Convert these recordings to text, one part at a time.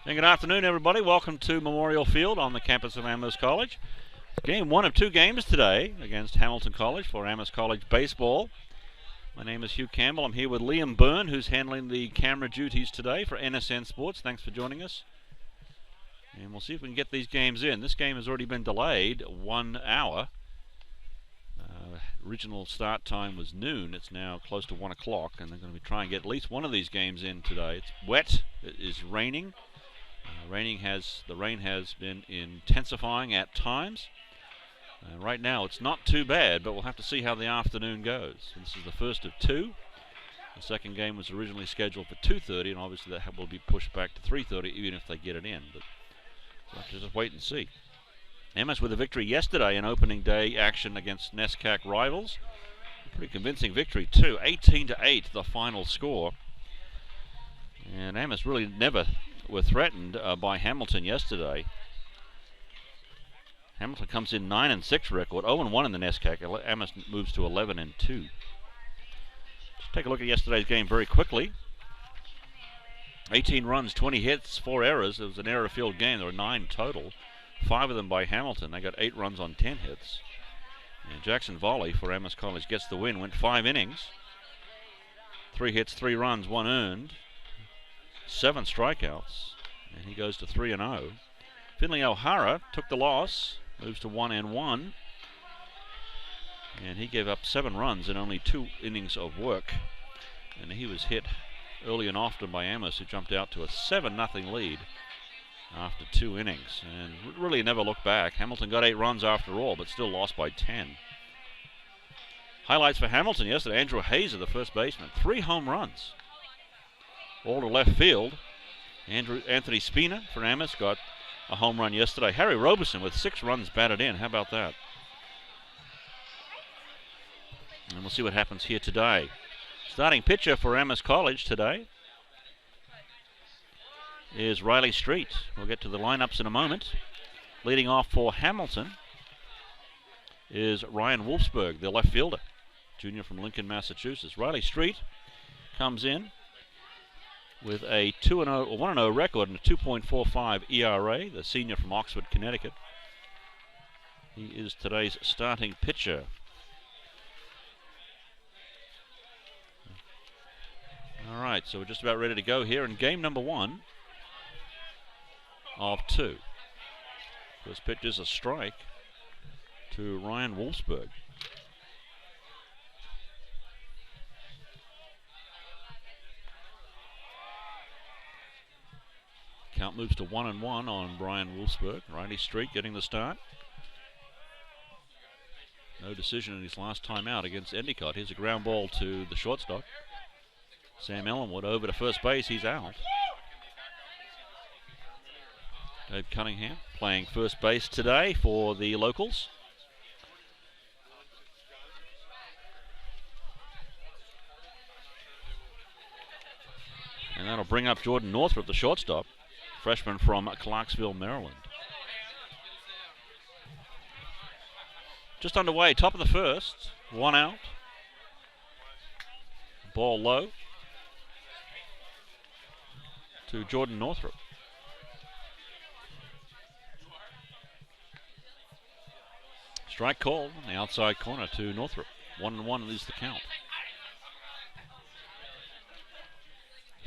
And good afternoon, everybody. Welcome to Memorial Field on the campus of Amherst College. Game one of two games today against Hamilton College for Amherst College baseball. My name is Hugh Campbell. I'm here with Liam Byrne, who's handling the camera duties today for NSN Sports. Thanks for joining us. And we'll see if we can get these games in. This game has already been delayed 1 hour. Original start time was noon. It's now close to 1 o'clock, and they're going to be trying to get at least one of these games in today. It's wet. It is raining. The rain has been intensifying at times. Right now it's not too bad, but we'll have to see how the afternoon goes. This is the first of two. The second game was originally scheduled for 2:30, and obviously that will be pushed back to 3:30 even if they get it in. But we'll have to just wait and see. Amherst with a victory yesterday in opening day action against NESCAC rivals. A pretty convincing victory too. 18-8 the final score. And Amherst really never were threatened by Hamilton yesterday. Hamilton comes in 9-6 record, 0-1 in the NESCAC. Amherst moves to 11-2. Just take a look at yesterday's game very quickly. 18 runs, 20 hits, 4 errors. It was an error-filled game. There were 9 total. 5 of them by Hamilton. They got 8 runs on 10 hits. And Jackson Volley for Amherst College gets the win. Went 5 innings. 3 hits, 3 runs, 1 earned. 7 strikeouts, and he goes to 3-0. Finley O'Hara took the loss, moves to 1-1, and he gave up 7 runs in only 2 innings of work, and he was hit early and often by Amherst, who jumped out to a 7-0 lead after 2 innings, and really never looked back. Hamilton got 8 runs after all, but still lost by 10. Highlights for Hamilton yesterday: Andrew Hazer, the first baseman, 3 home runs. All to left field. Anthony Spina for Amherst got a home run yesterday. Harry Roberson with 6 runs batted in. How about that? And we'll see what happens here today. Starting pitcher for Amherst College today is Riley Street. We'll get to the lineups in a moment. Leading off for Hamilton is Ryan Wolfsburg, the left fielder, junior from Lincoln, Massachusetts. Riley Street comes in with a 1-0 record and a 2.45 ERA, the senior from Oxford, Connecticut. He is today's starting pitcher. All right, so we're just about ready to go here in game number 1 of 2. First pitch is a strike to Ryan Wolfsburg. Count moves to 1-1 on Brian Wolfsburg. Riley Street getting the start. No decision in his last time out against Endicott. Here's a ground ball to the shortstop. Sam Ellenwood over to first base. He's out. Dave Cunningham playing first base today for the locals. And that'll bring up Jordan Northrup, the shortstop, freshman from Clarksville, Maryland. Just underway, top of the first, 1 out. Ball low to Jordan Northrup. Strike called on the outside corner to Northrup. 1-1 is the count.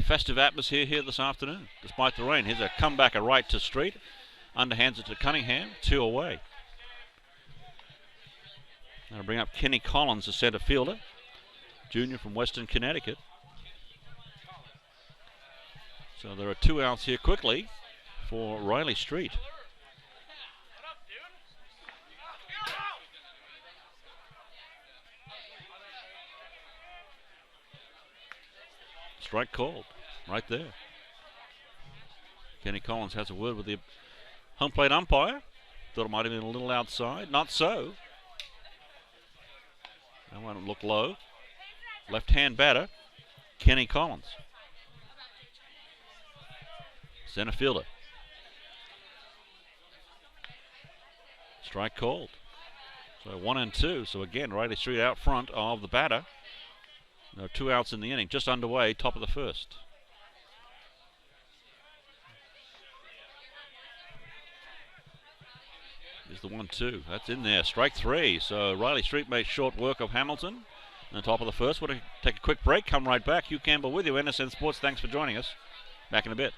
Festive atmosphere here this afternoon, despite the rain. Here's a comeback, a right to Street. Underhands it to Cunningham, 2 away. That'll bring up Kenny Collins, the center fielder, junior from Western Connecticut. So there are 2 outs here quickly for Riley Street. Strike called right there. Kenny Collins has a word with the home plate umpire. Thought it might have been a little outside. Not so. That one looked low. Left-hand batter, Kenny Collins. Center fielder. Strike called. So 1-2. So again, Riley Street out front of the batter. No, 2 outs in the inning. Just underway, top of the first. Here's the 1-2. That's in there. Strike three. So Riley Street makes short work of Hamilton. On the top of the first. We'll take a quick break. Come right back. Hugh Campbell with you. NSN Sports. Thanks for joining us. Back in a bit.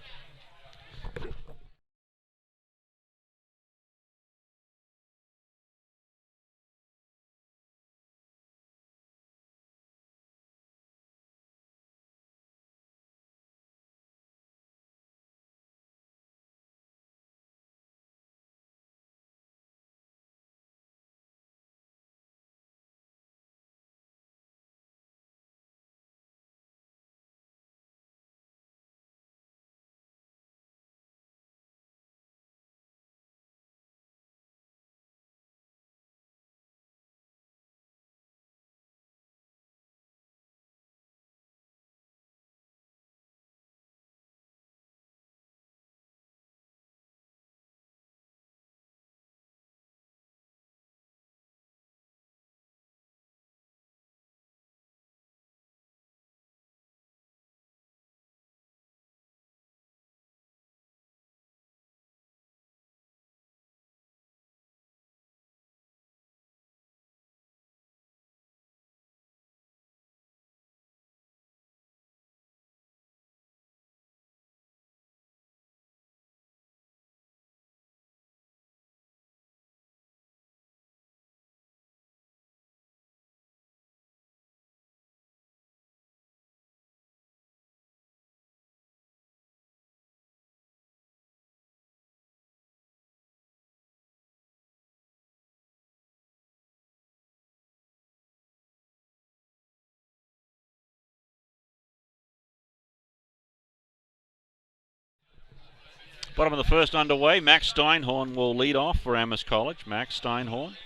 Bottom of the first underway. Max Steinhorn will lead off for Amherst College. Max Steinhorn,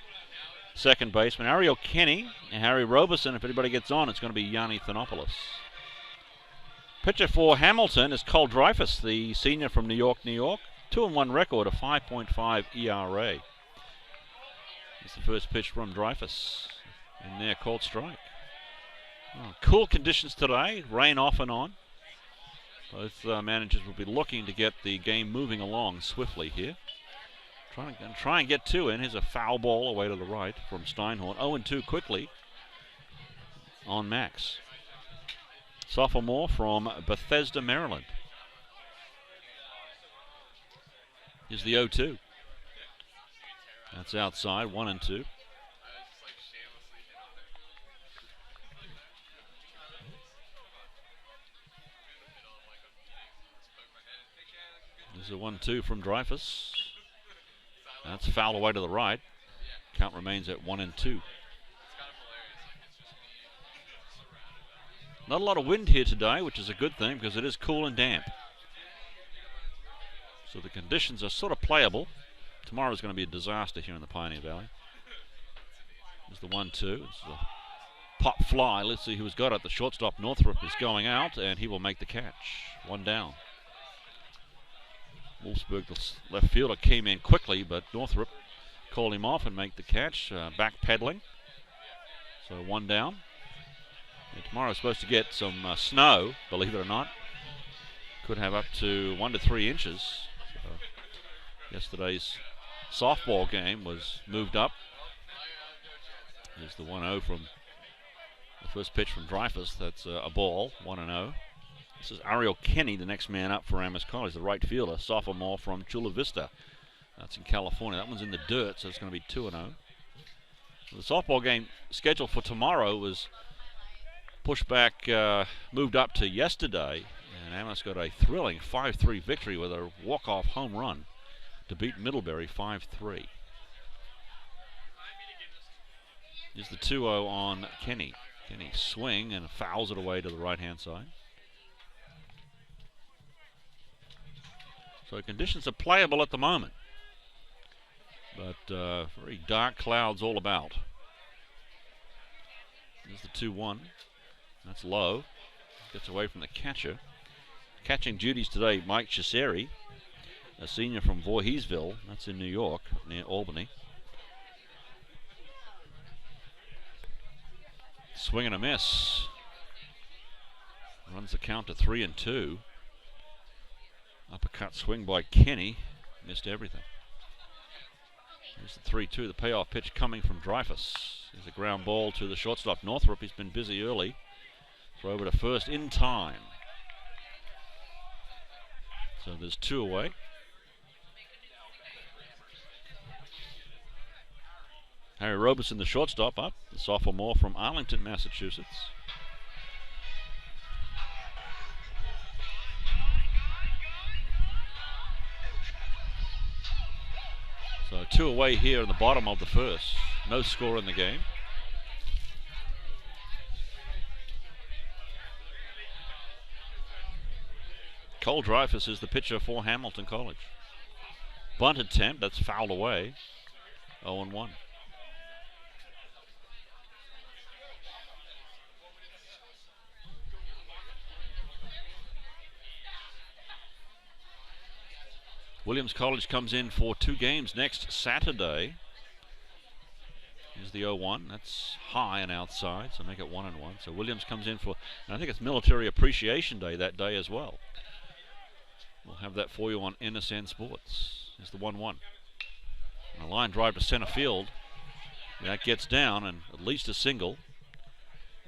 second baseman. Ariel Kenny and Harry Robeson. If anybody gets on, it's going to be Yanni Thanopoulos. Pitcher for Hamilton is Cole Dreyfus, the senior from New York, New York. 2-1 record, a 5.5 ERA. It's the first pitch from Dreyfus. In there, called strike. Oh, cool conditions today. Rain off and on. Both managers will be looking to get the game moving along swiftly here. Try and get two in. Here's a foul ball away to the right from Steinhorn. 0-2 quickly on Max. Sophomore from Bethesda, Maryland. Here's the 0-2. That's outside, 1-2. There's a 1-2 from Dreyfus. That's foul away to the right. Count remains at 1-2. Not a lot of wind here today, which is a good thing because it is cool and damp. So the conditions are sort of playable. Tomorrow's going to be a disaster here in the Pioneer Valley. There's the 1-2. It's a pop fly. Let's see who's got it. The shortstop, Northrop, is going out, and he will make the catch. One down. Wolfsburg, the left fielder, came in quickly, but Northrop called him off and make the catch, backpedaling. So one down. And tomorrow's supposed to get some snow, believe it or not. Could have up to 1 to 3 inches. So yesterday's softball game was moved up. Here's the 1-0 from the first pitch from Dreyfus. That's a ball, 1-0. This is Ariel Kenny, the next man up for Amherst College, the right fielder, sophomore from Chula Vista. That's in California. That one's in the dirt, so it's going to be 2-0. The softball game scheduled for tomorrow was pushed back, moved up to yesterday, and Amherst got a thrilling 5-3 victory with a walk-off home run to beat Middlebury 5-3. Here's the 2-0 on Kenny. Kenny swing and fouls it away to the right-hand side. So conditions are playable at the moment, but very dark clouds all about. There's the 2-1. That's low. Gets away from the catcher. Catching duties today, Mike Chiseri, a senior from Voorheesville. That's in New York, near Albany. Swing and a miss. Runs the count to 3-2. Uppercut swing by Kenny. Missed everything. Here's the 3-2, the payoff pitch coming from Dreyfus. There's a ground ball to the shortstop, Northrop. He's been busy early. Throw over to first in time. So there's 2 away. Harry Robeson, the shortstop, up. The sophomore from Arlington, Massachusetts. So 2 away here in the bottom of the first. No score in the game. Cole Dreyfus is the pitcher for Hamilton College. Bunt attempt, that's fouled away. 0-1. Williams College comes in for 2 games next Saturday. Here's the 0-1. That's high and outside, so make it 1-1. So Williams comes in for, and I think it's Military Appreciation Day that day as well. We'll have that for you on NSN Sports. Here's the 1-1. And a line drive to center field. That gets down, and at least a single.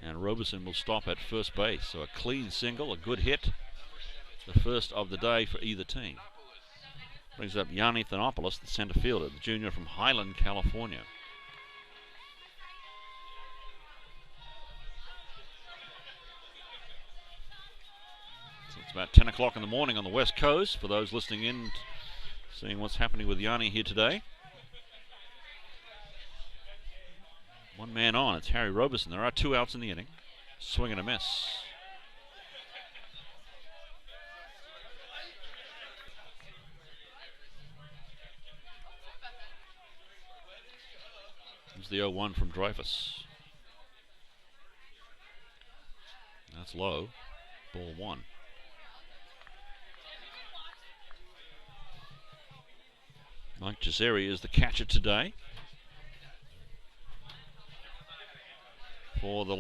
And Robeson will stop at first base. So a clean single, a good hit. The first of the day for either team. Brings up Yanni Thanopoulos, the center fielder, the junior from Highland, California. So it's about 10 o'clock in the morning on the West Coast for those listening in, seeing what's happening with Yanni here today. 1 man on, it's Harry Robeson. There are 2 outs in the inning. Swing and a miss. There's the 0-1 from Dreyfus. That's low. Ball 1. Mike Giseri is the catcher today for the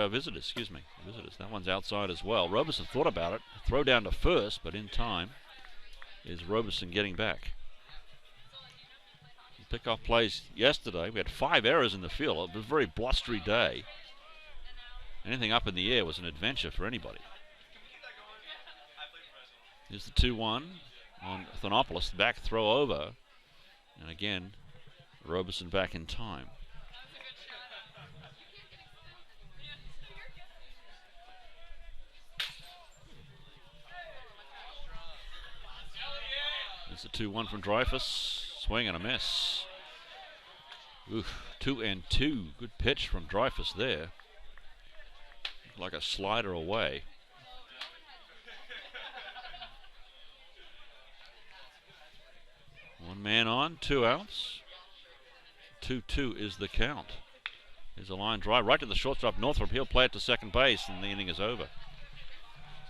visitors. Excuse me, visitors. That one's outside as well. Robeson thought about it. Throw down to first, but in time is Robeson getting back. Pickoff plays yesterday. We had 5 errors in the field. It was a very blustery day. Anything up in the air was an adventure for anybody. Here's the 2-1 on Thanopoulos. Back throw over. And again, Robeson back in time. Here's the 2-1 from Dreyfus. Swing and a miss. Oof, 2-2. Good pitch from Dreyfus there. Like a slider away. One man on, 2 outs. 2-2 is the count. There's a line drive right to the shortstop, Northrop. He'll play it to second base, and the inning is over.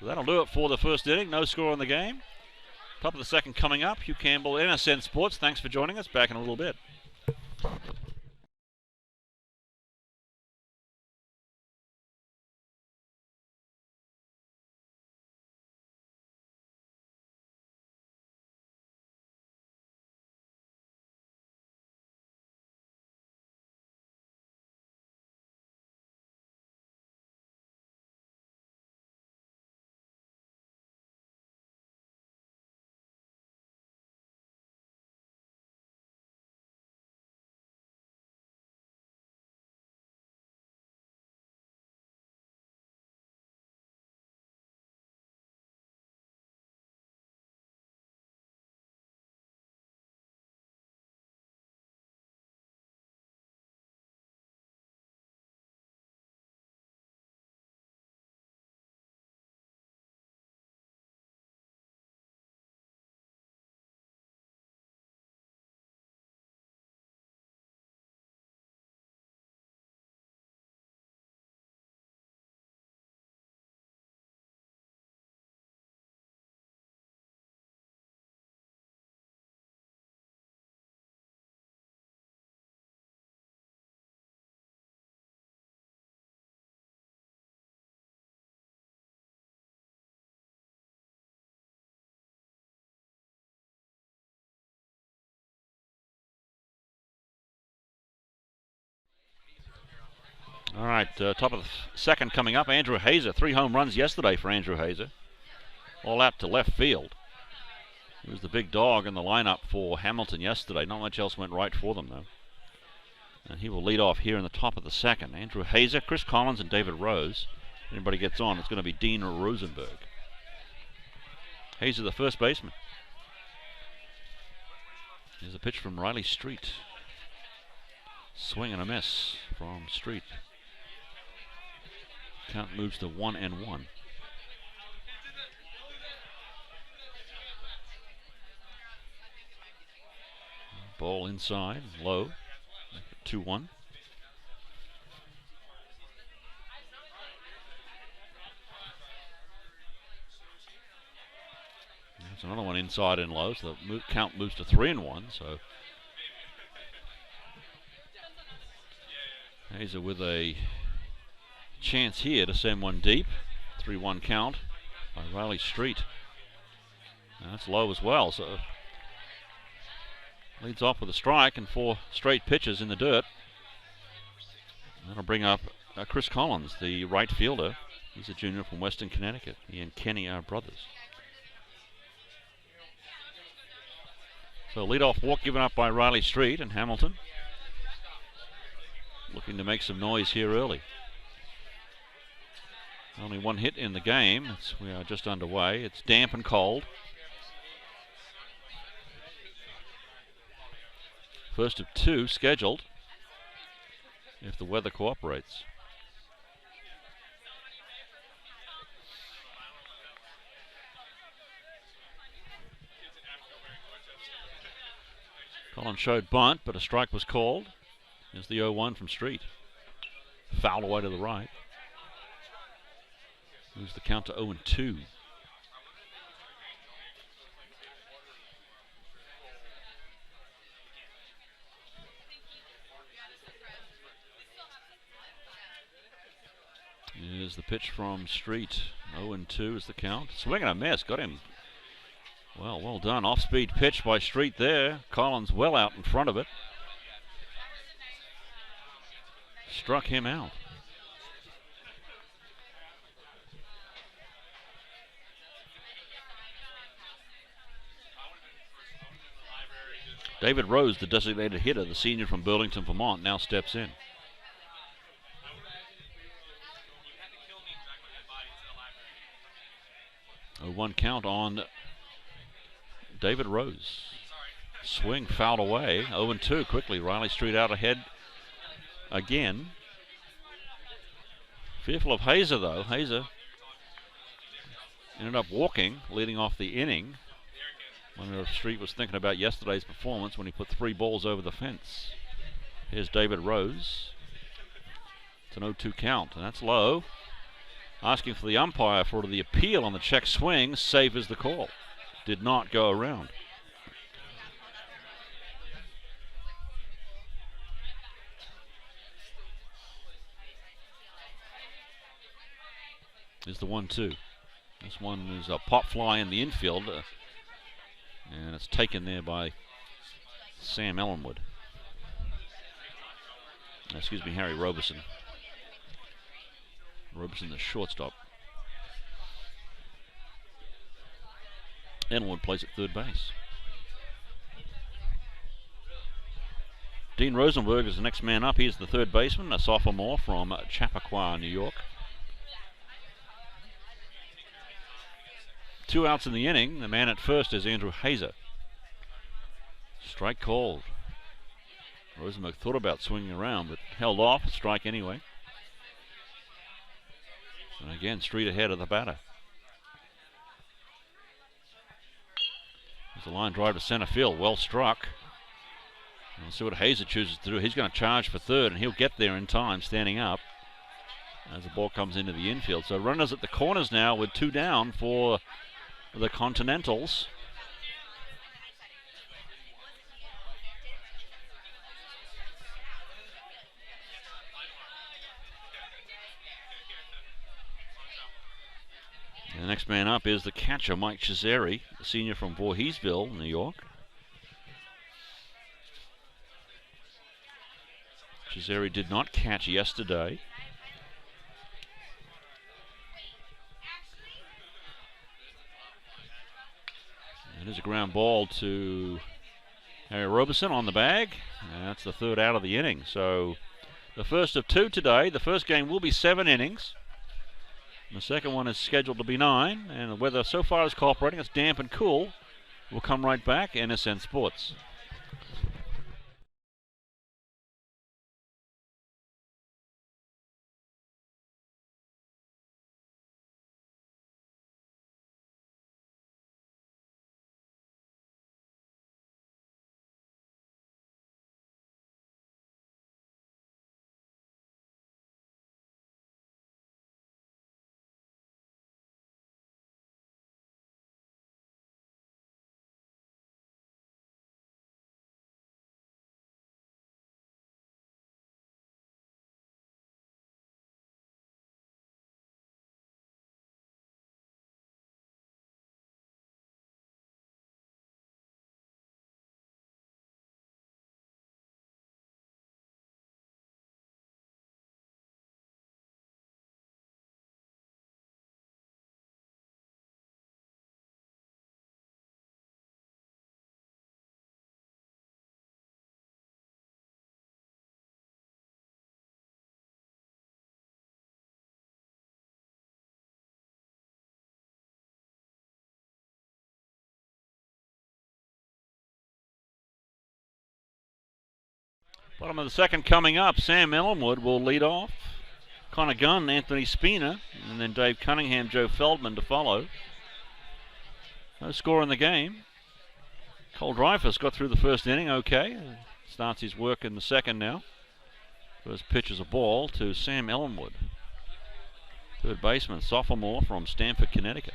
So that'll do it for the first inning. No score in the game. Top of the second coming up. Hugh Campbell, NSN Sports. Thanks for joining us. Back in a little bit. All right, top of the second coming up. Andrew Hazer, 3 home runs yesterday for Andrew Hazer. All out to left field. He was the big dog in the lineup for Hamilton yesterday. Not much else went right for them, though. And he will lead off here in the top of the second. Andrew Hazer, Chris Collins, and David Rose. If anybody gets on, it's going to be Dean Rosenberg. Hazer, the first baseman. Here's a pitch from Riley Street. Swing and a miss from Street. Count moves to 1-1. Ball inside, low. 2-1. There's another one inside and low, so the count moves to 3-1. So Hazer with a chance here to send one deep. 3-1 count by Riley Street. And that's low as well, so leads off with a strike and 4 straight pitches in the dirt. That'll bring up Chris Collins, the right fielder. He's a junior from Western Connecticut. He and Kenny are brothers. So leadoff walk given up by Riley Street, and Hamilton looking to make some noise here early. Only 1 hit in the game. We are just underway. It's damp and cold. First of 2 scheduled, if the weather cooperates. Collins showed bunt, but a strike was called. Here's the 0-1 from Street. Foul away to the right. Moves the count to 0-2. Here's the pitch from Street. 0-2 is the count. Swing and a miss. Got him. Well done. Off-speed pitch by Street there. Collins well out in front of it. Struck him out. David Rose, the designated hitter, the senior from Burlington, Vermont, now steps in. 0-1 count on David Rose. Swing fouled away. 0-2 quickly. Riley Street out ahead again. Fearful of Hazer, though. Hazer ended up walking, leading off the inning. I wonder if Street was thinking about yesterday's performance when he put 3 balls over the fence. Here's David Rose. It's an 0-2 count, and that's low. Asking for the umpire for the appeal on the check swing. Safe is the call. Did not go around. Is the 1-2. This one is a pop fly in the infield, and it's taken there by Sam Ellenwood. Excuse me, Harry Robeson. Robeson, the shortstop. Ellenwood plays at third base. Dean Rosenberg is the next man up. He's the third baseman, a sophomore from Chappaqua, New York. 2 outs in the inning. The man at first is Andrew Hazer. Strike called. Rosenberg thought about swinging around, but held off. Strike anyway. And again, Street ahead of the batter. There's a line drive to center field. Well struck. We'll see what Hazer chooses to do. He's going to charge for third, and he'll get there in time, standing up as the ball comes into the infield. So runners at the corners now with 2 down for the Continentals. And the next man up is the catcher, Mike Cesare, the senior from Voorheesville, New York. Cesare did not catch yesterday. And there's a ground ball to Harry Roberson on the bag. And that's the third out of the inning. So the first of two today. The first game will be 7 innings. The second one is scheduled to be 9. And the weather so far is cooperating. It's damp and cool. We'll come right back. NSN Sports. Bottom of the second coming up. Sam Ellenwood will lead off. Connor Gunn, Anthony Spina, and then Dave Cunningham, Joe Feldman to follow. No score in the game. Cole Dreyfus got through the first inning okay. Starts his work in the second now. First pitch is a ball to Sam Ellenwood. Third baseman, sophomore from Stamford, Connecticut.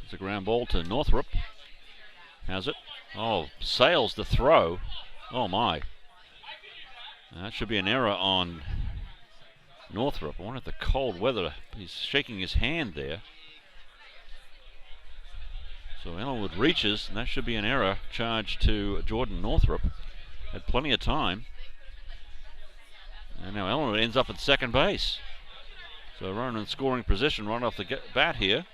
It's a ground ball to Northrop. Has it? Oh, sails the throw. Oh my. That should be an error on Northrop. I wonder if the cold weather, he's shaking his hand there. So Ellenwood reaches, and that should be an error charged to Jordan Northrop. Had plenty of time. And now Ellenwood ends up at second base. So running in scoring position right off the bat here.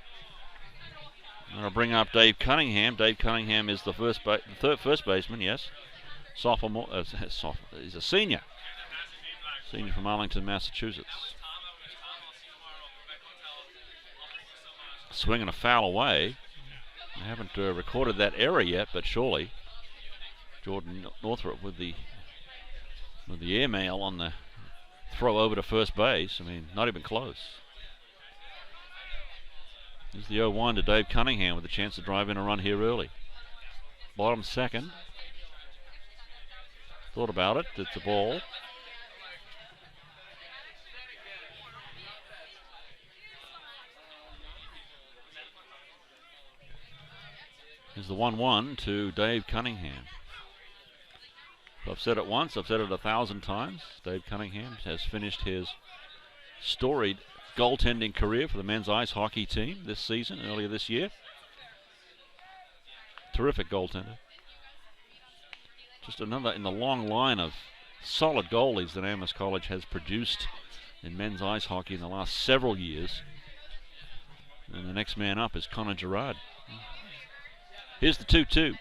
I'll bring up Dave Cunningham. Dave Cunningham is the first baseman, yes. Sophomore, he's a senior. Senior from Arlington, Massachusetts. Swing and a foul away. I haven't recorded that error yet, but surely Jordan Northrop with the airmail on the throw over to first base. I mean, not even close. Here's the 0-1 to Dave Cunningham with a chance to drive in a run here early. Bottom second. Thought about it. It's a ball. Here's the 1-1 to Dave Cunningham. I've said it once, I've said it 1,000 times. Dave Cunningham has finished his storied goaltending career for the men's ice hockey team this season, earlier this year. Terrific goaltender. Just another in the long line of solid goalies that Amherst College has produced in men's ice hockey in the last several years. And the next man up is Connor Gerard. Here's the 2-2.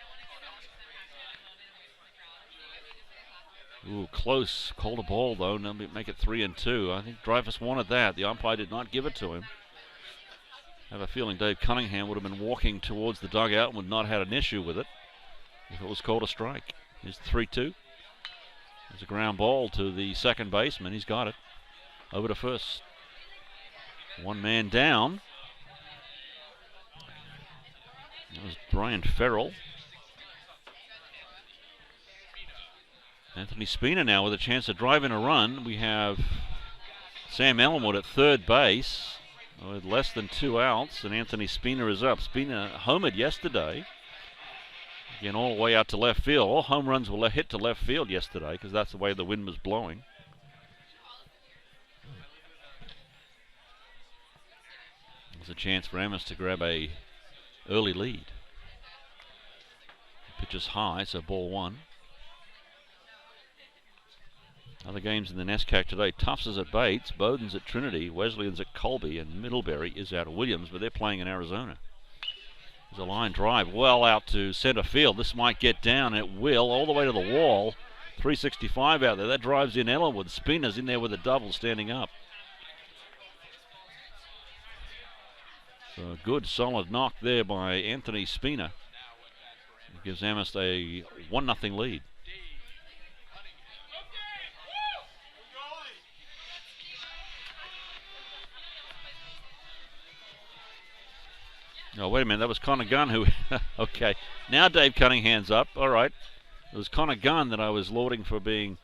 Ooh, close. Called a ball, though. Now make it 3-2. I think Dreyfus wanted that. The umpire did not give it to him. I have a feeling Dave Cunningham would have been walking towards the dugout and would not have had an issue with it if it was called a strike. Here's the 3-2. There's a ground ball to the second baseman. He's got it. Over to first. One man down. That was Brian Farrell. Anthony Spina now with a chance to drive in a run. We have Sam Ellenwood at third base with less than 2 outs, and Anthony Spina is up. Spina homered yesterday. Again, all the way out to left field. All home runs were hit to left field yesterday because that's the way the wind was blowing. There's a chance for Amherst to grab a early lead. Pitch is high, so ball 1. Other games in the NESCAC today: Tufts is at Bates, Bowden's at Trinity, Wesleyan's at Colby, and Middlebury is out of Williams, but they're playing in Arizona. There's a line drive well out to center field. This might get down. It will, all the way to the wall. 365 out there. That drives in Ellenwood. Spina's in there with a double standing up. So a good solid knock there by Anthony Spina. It gives Amherst a 1-0 lead. Oh, wait a minute. That was Connor Gunn who... okay. Now Dave Cunningham's up. All right. It was Connor Gunn that I was lauding for being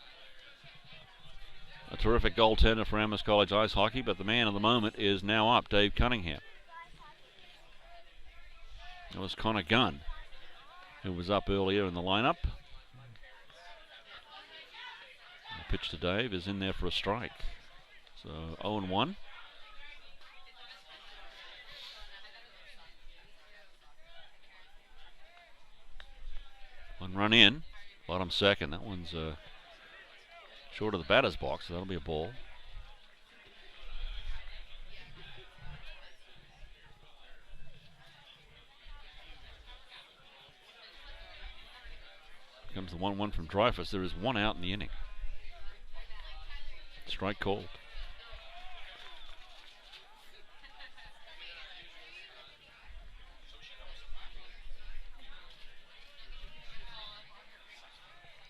a terrific goaltender for Amherst College ice hockey, but the man of the moment is now up, Dave Cunningham. It was Connor Gunn who was up earlier in the lineup. The pitch to Dave is in there for a strike. So 0-1. One run in, bottom second. That one's short of the batter's box, so that'll be a ball. Comes the 1-1 from Dreyfus. There is one out in the inning. Strike called.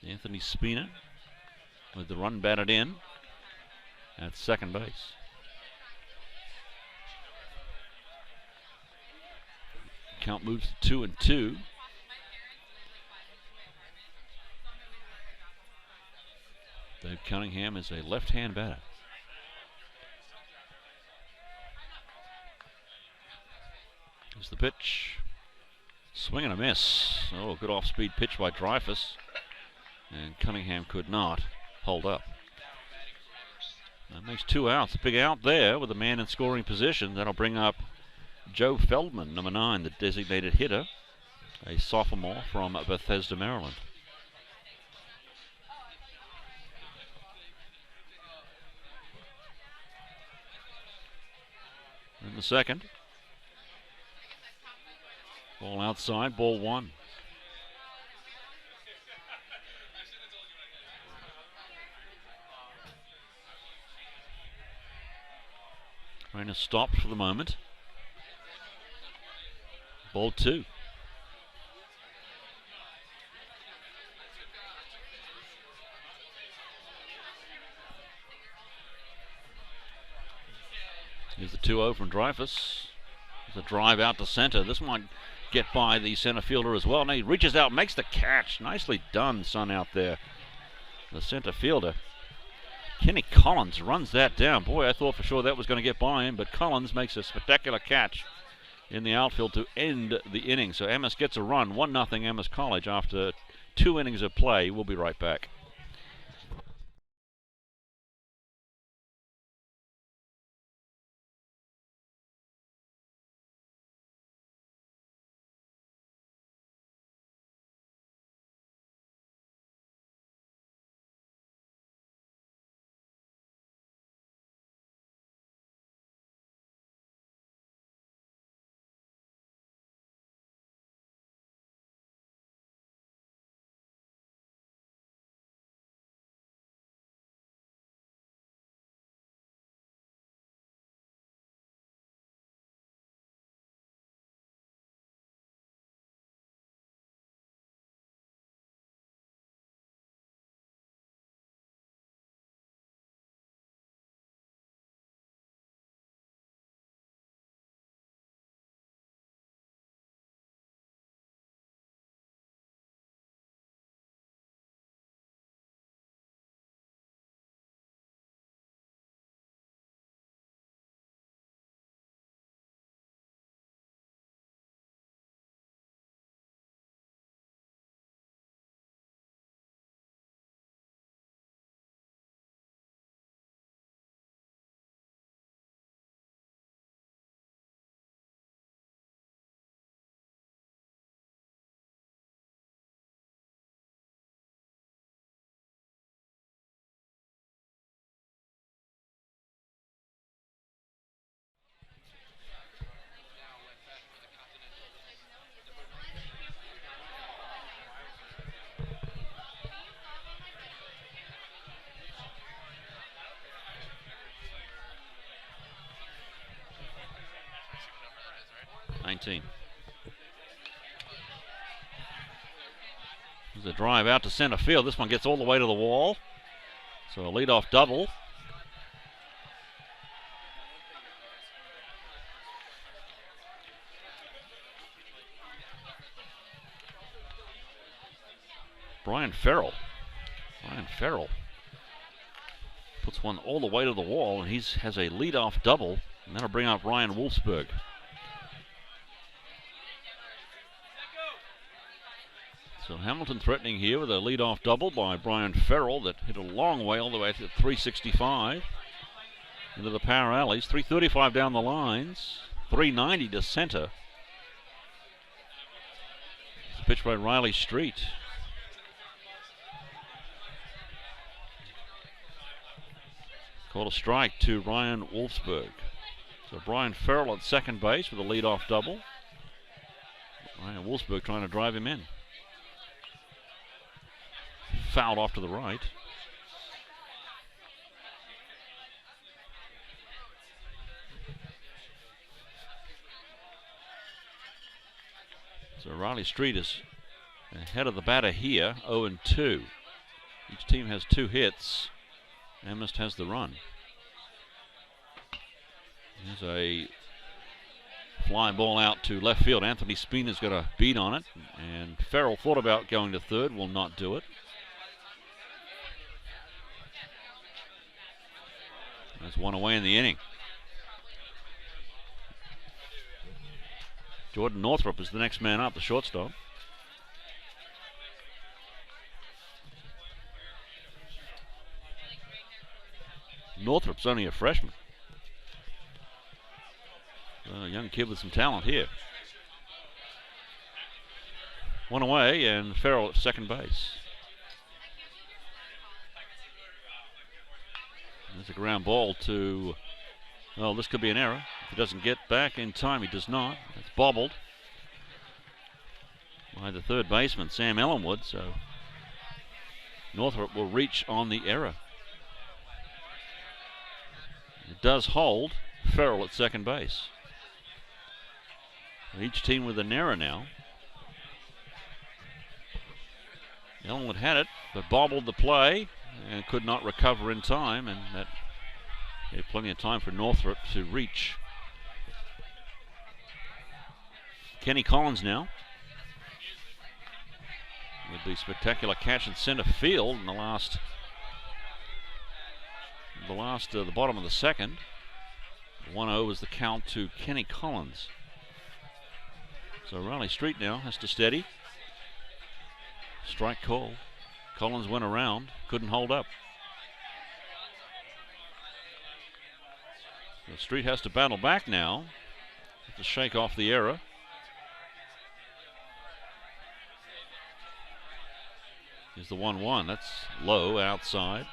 Anthony Spina with the run batted in at second base. Count moves to 2-2. Dave Cunningham is a left-hand batter. Here's the pitch. Swing and a miss. Oh, good off-speed pitch by Dreyfus. And Cunningham could not hold up. That makes 2 outs. A big out there with a man in scoring position. That'll bring up Joe Feldman, number 9, the designated hitter, a sophomore from Bethesda, Maryland. In the second. Ball outside, ball 1. Rain has stopped for the moment. Ball 2. Here's the 2-0 from Dreyfus. There's a drive out to center. This might get by the center fielder as well. Now he reaches out, makes the catch. Nicely done, son, out there. The center fielder, Kenny Collins, runs that down. Boy, I thought for sure that was going to get by him, but Collins makes a spectacular catch in the outfield to end the inning. So Amherst gets a run, 1-0 Amherst College after 2 innings of play. We'll be right back. 19. There's a drive out to center field. This one gets all the way to the wall. So a leadoff double. Brian Farrell puts one all the way to the wall, and he has a leadoff double, and that'll bring up Ryan Wolfsburg. So Hamilton threatening here with a leadoff double by Brian Farrell that hit a long way all the way to 365 into the power alleys. 335 down the lines, 390 to center. It's a pitch by Riley Street. Called a strike to Ryan Wolfsburg. So Brian Farrell at second base with a leadoff double. Ryan Wolfsburg trying to drive him in. Fouled off to the right. So Riley Street is ahead of the batter here, 0-2. Each team has 2 hits. Amherst has the run. There's a fly ball out to left field. Anthony Spina's got a beat on it, and Farrell thought about going to third, will not do it. That's one away in the inning. Jordan Northrup is the next man up, the shortstop. Northrup's only a freshman. A young kid with some talent here. One away, and Farrell at second base. There's a ground ball to, well, this could be an error. If he doesn't get back in time, he does not. It's bobbled by the third baseman, Sam Ellenwood, so Northrop will reach on the error. It does hold. Farrell at second base. Each team with an error now. Ellenwood had it, but bobbled the play and could not recover in time, and that gave plenty of time for Northrop to reach. Kenny Collins now with the spectacular catch in center field in the bottom of the second. 1-0 is the count to Kenny Collins. So Riley Street now has to steady. Strike call. Collins went around, couldn't hold up. The Street has to battle back now to shake off the error. Here's the 1-1. That's low outside.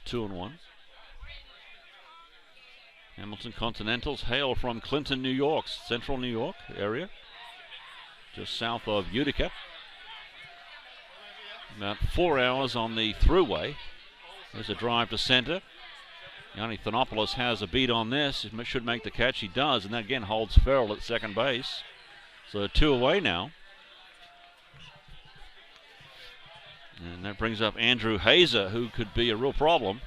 2-1. Hamilton Continentals hail from Clinton, New York, central New York area, just south of Utica. About 4 hours on the thruway. There's a drive to center. Yanni Thanopoulos has a beat on this. He should make the catch. He does, and that again holds Farrell at second base. So 2 away now. And that brings up Andrew Hazer, who could be a real problem.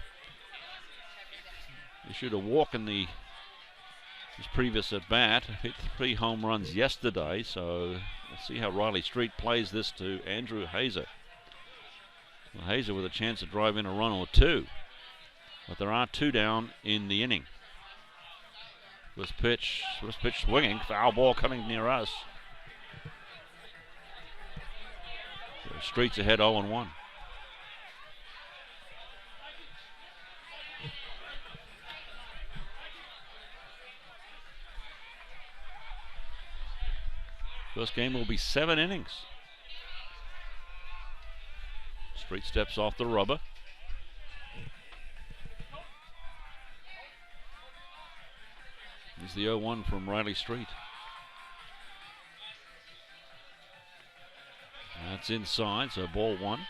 He should have walked in his previous at bat. Hit 3 home runs yesterday, so we'll see how Riley Street plays this to Andrew Hazer. Well, Hazer with a chance to drive in a run or 2, but there are 2 down in the inning. This pitch swinging, foul ball coming near us. So Street's ahead 0-1. First game will be 7 innings. Street steps off the rubber. Here's the 0-1 from Riley Street. That's inside, so ball 1.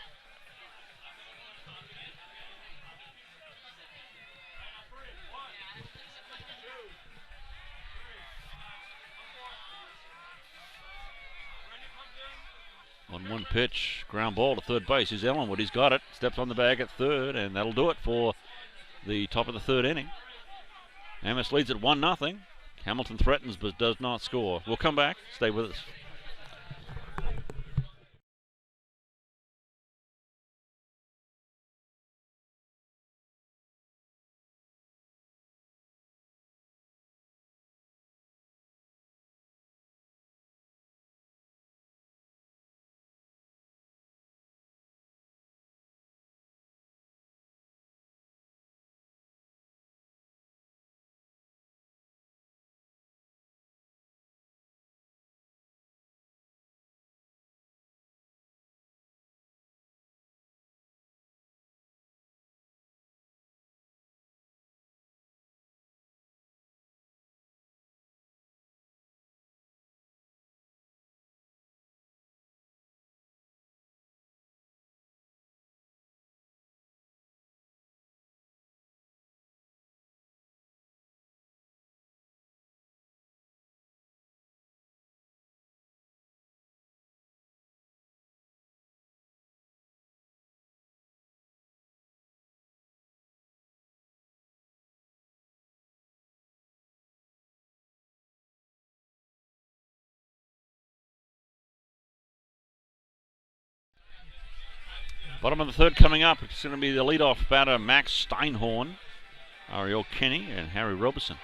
1-1 pitch, ground ball to third base. Here's Ellenwood. He's got it. Steps on the bag at third, and that'll do it for the top of the third inning. Amherst leads at 1-0. Hamilton threatens but does not score. We'll come back. Stay with us. Bottom of the third coming up. It's going to be the leadoff batter, Max Steinhorn, Ariel Kenny, and Harry Roberson.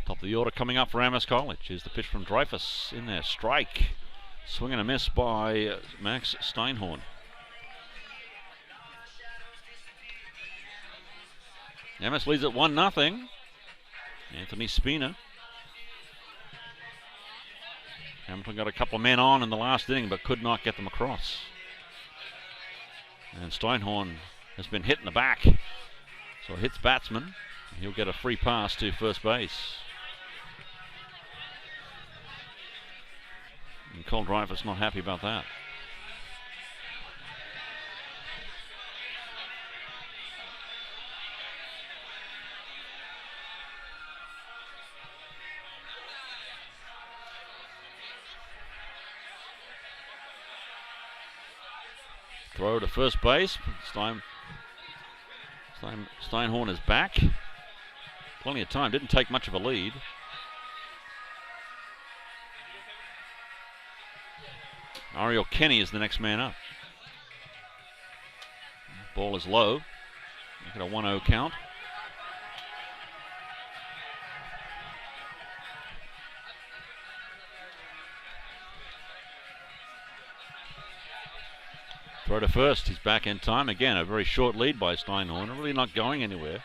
Top of the order coming up for Amherst College. Here's the pitch from Dreyfus in there. Strike. Swing and a miss by Max Steinhorn. Amherst leads at 1-0. Anthony Spina. Hamilton got a couple of men on in the last inning but could not get them across. And Steinhorn has been hit in the back. So it hits batsman. He'll get a free pass to first base. And Cole Dreyfus not happy about that. Throw to first base. Steinhorn is back. Plenty of time. Didn't take much of a lead. Ariel Kenny is the next man up. Ball is low. Look at a 1-0 count. Throw to first, he's back in time. Again, a very short lead by Steinhorn, really not going anywhere.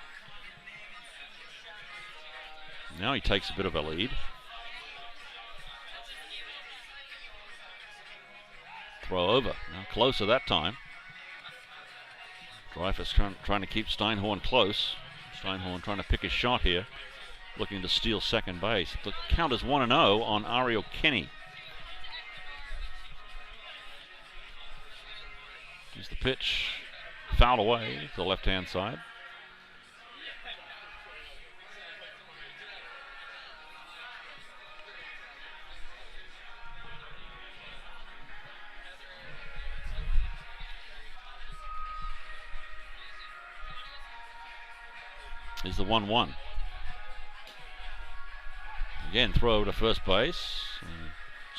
Now he takes a bit of a lead. Throw over, now closer that time. Dreyfus trying to keep Steinhorn close. Steinhorn trying to pick his shot here, looking to steal second base. The count is 1-0 on Ariel Kenny. Here's the pitch, fouled away to the left-hand side. Here's the 1-1. Again, throw to first base.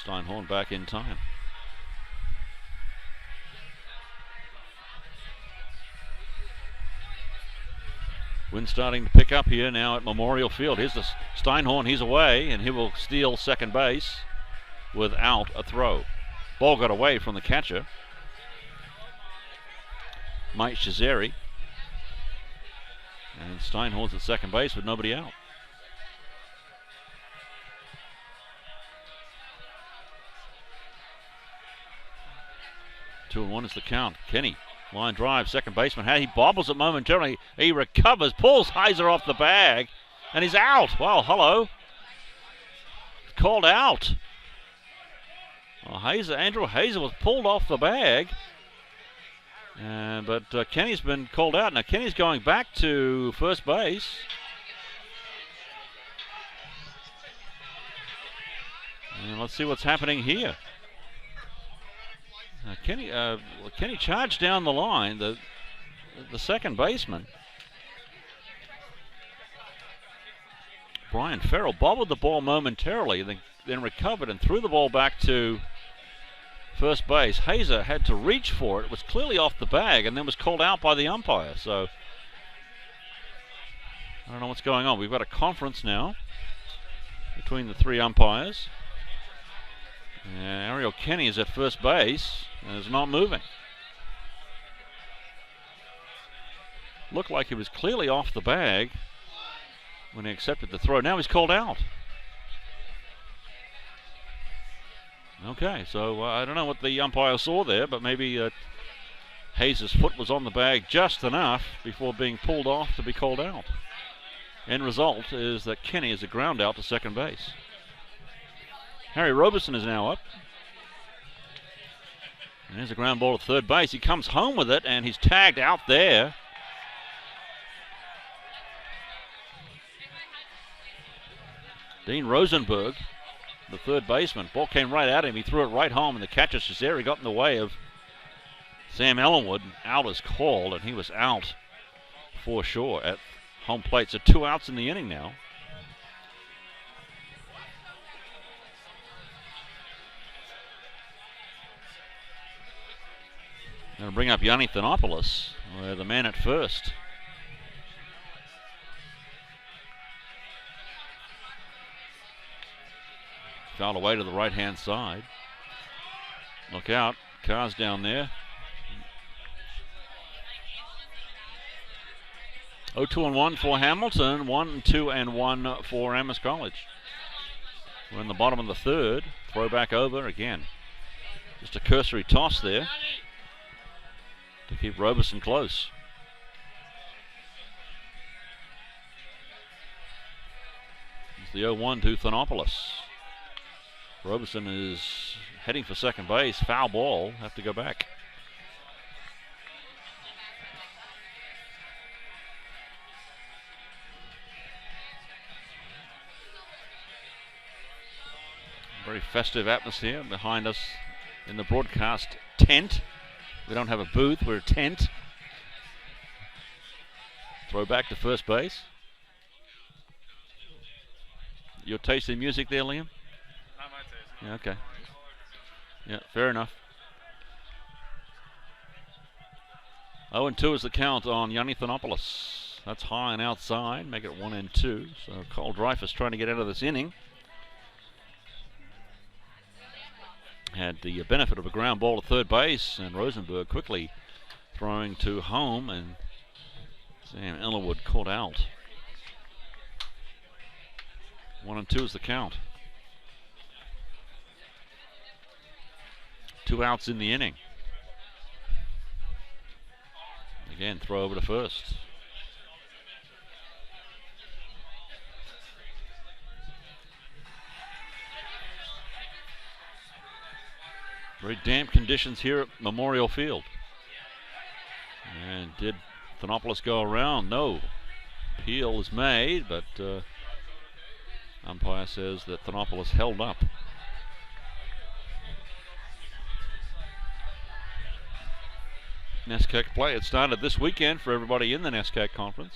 Steinhorn back in time. Wind starting to pick up here now at Memorial Field. Here's the Steinhorn, he's away, and he will steal second base without a throw. Ball got away from the catcher, Mike Shazeri. And Steinhorn's at second base with nobody out. Two and one is the count. Kenny. Line drive, second baseman. He bobbles it momentarily. He recovers, pulls Heiser off the bag, and he's out. Well, hello. Called out. Well, Andrew Heiser was pulled off the bag. But Kenny's been called out. Now Kenny's going back to first base. And let's see what's happening here. Kenny charged down the line, the second baseman. Brian Farrell bobbled the ball momentarily, then recovered and threw the ball back to first base. Hazer had to reach for it. It was clearly off the bag and then was called out by the umpire. So I don't know what's going on. We've got a conference now between the three umpires. And Ariel Kenny is at first base and is not moving. Looked like he was clearly off the bag when he accepted the throw. Now he's called out. Okay, so I don't know what the umpire saw there, but maybe Hayes' foot was on the bag just enough before being pulled off to be called out. End result is that Kenny is a ground out to second base. Harry Roberson is now up. And there's a ground ball to third base. He comes home with it, and he's tagged out there. Dean Rosenberg, the third baseman. Ball came right at him. He threw it right home, and the catcher, Cesare, got in the way of Sam Ellenwood. Out is called, and he was out for sure at home plate. So 2 outs in the inning now. Going to bring up Yanni Thanopoulos, the man at first. Fouled away to the right-hand side. Look out, cars down there. 0-2-1 for Hamilton, 1-2-1 for Amherst College. We're in the bottom of the third. Throw back over again. Just a cursory toss there to keep Roberson close. It's the 0-1 to Thanopoulos. Roberson is heading for second base. Foul ball. Have to go back. Very festive atmosphere behind us in the broadcast tent. We don't have a booth, we're a tent. Throw back to first base. Your taste in music there, Liam? Not my taste. No. Yeah, okay. Yeah, fair enough. 0-2 is the count on Yanni Thanopoulos. That's high and outside, make it 1-2. So Cole Dreyfus trying to get out of this inning. Had the benefit of a ground ball to third base, and Rosenberg quickly throwing to home, and Sam Ellerwood caught out. 1-2 is the count. 2 outs in the inning. Again, throw over to first. Very damp conditions here at Memorial Field. And did Thanopoulos go around? No. Appeal is made, but umpire says that Thanopoulos held up. NESCAC play. It started this weekend for everybody in the NESCAC conference.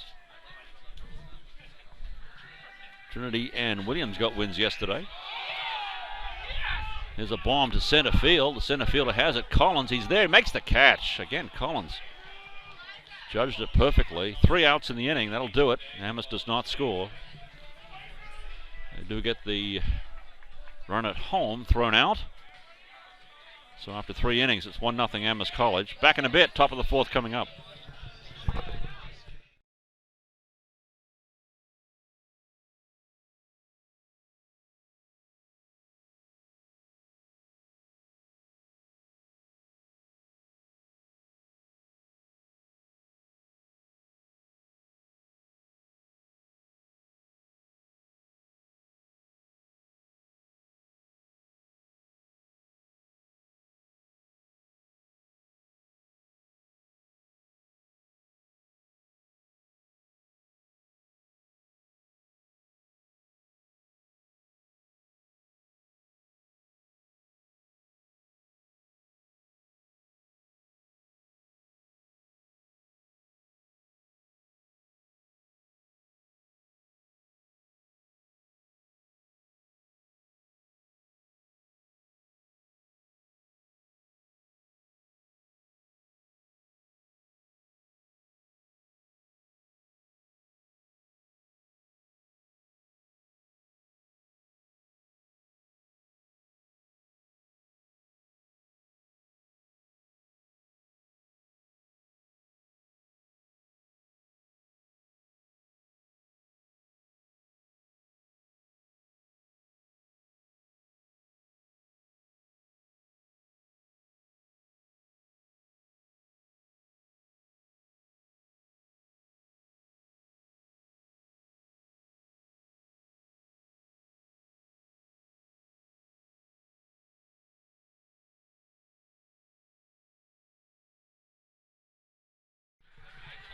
Trinity and Williams got wins yesterday. Here's a bomb to center field. The center fielder has it. Collins, he's there. Makes the catch. Again, Collins judged it perfectly. 3 outs in the inning. That'll do it. Amherst does not score. They do get the run at home thrown out. So after 3 innings, it's 1-0 Amherst College. Back in a bit. Top of the fourth coming up.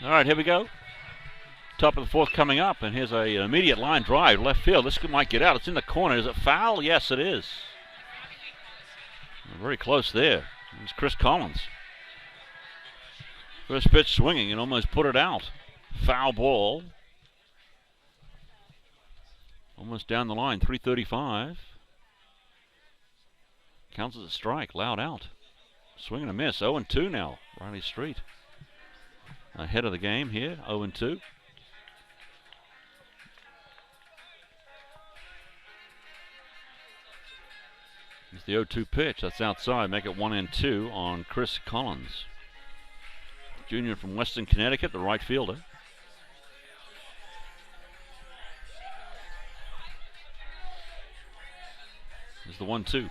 All right, here we go. Top of the fourth coming up, and here's an immediate line drive, left field. This might get out. It's in the corner. Is it foul? Yes, it is. Very close there. It's Chris Collins. First pitch swinging and almost put it out. Foul ball. Almost down the line, 335. Counts as a strike, loud out. Swing and a miss, 0-2 now, Riley Street. Ahead of the game here, 0-2. It's the 0-2 pitch, that's outside, make it 1-2 on Chris Collins. Junior from Western Connecticut, the right fielder. There's the 1-2.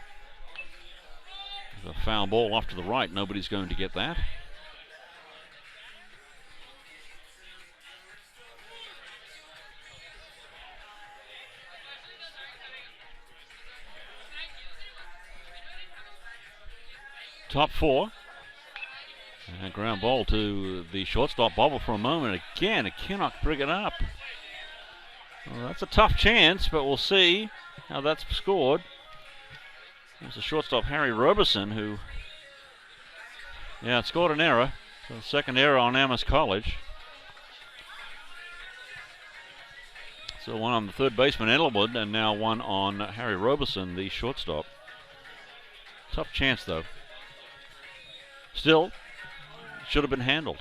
There's a foul ball off to the right. Nobody's going to get that. Top four. And ground ball to the shortstop bobble for a moment. Again, it cannot bring it up. Well, that's a tough chance, but we'll see how that's scored. There's the shortstop, Harry Roberson, who, scored an error. So second error on Amherst College. So one on the third baseman, Ellenwood, and now one on Harry Roberson, the shortstop. Tough chance, though. Still, should have been handled.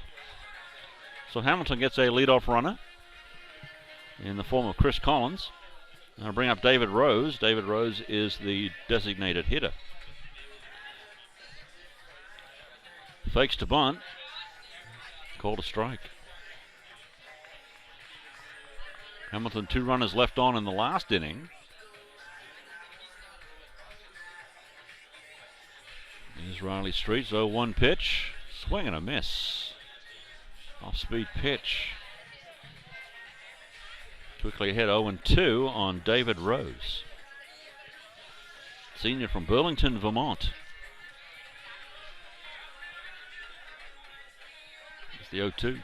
So Hamilton gets a leadoff runner in the form of Chris Collins. I'll bring up David Rose. David Rose is the designated hitter. Fakes to bunt. Called a strike. Hamilton 2 runners left on in the last inning. Here's Riley Street's 0-1 pitch. Swing and a miss. Off-speed pitch. Quickly ahead, 0-2 on David Rose. Senior from Burlington, Vermont. It's the 0-2.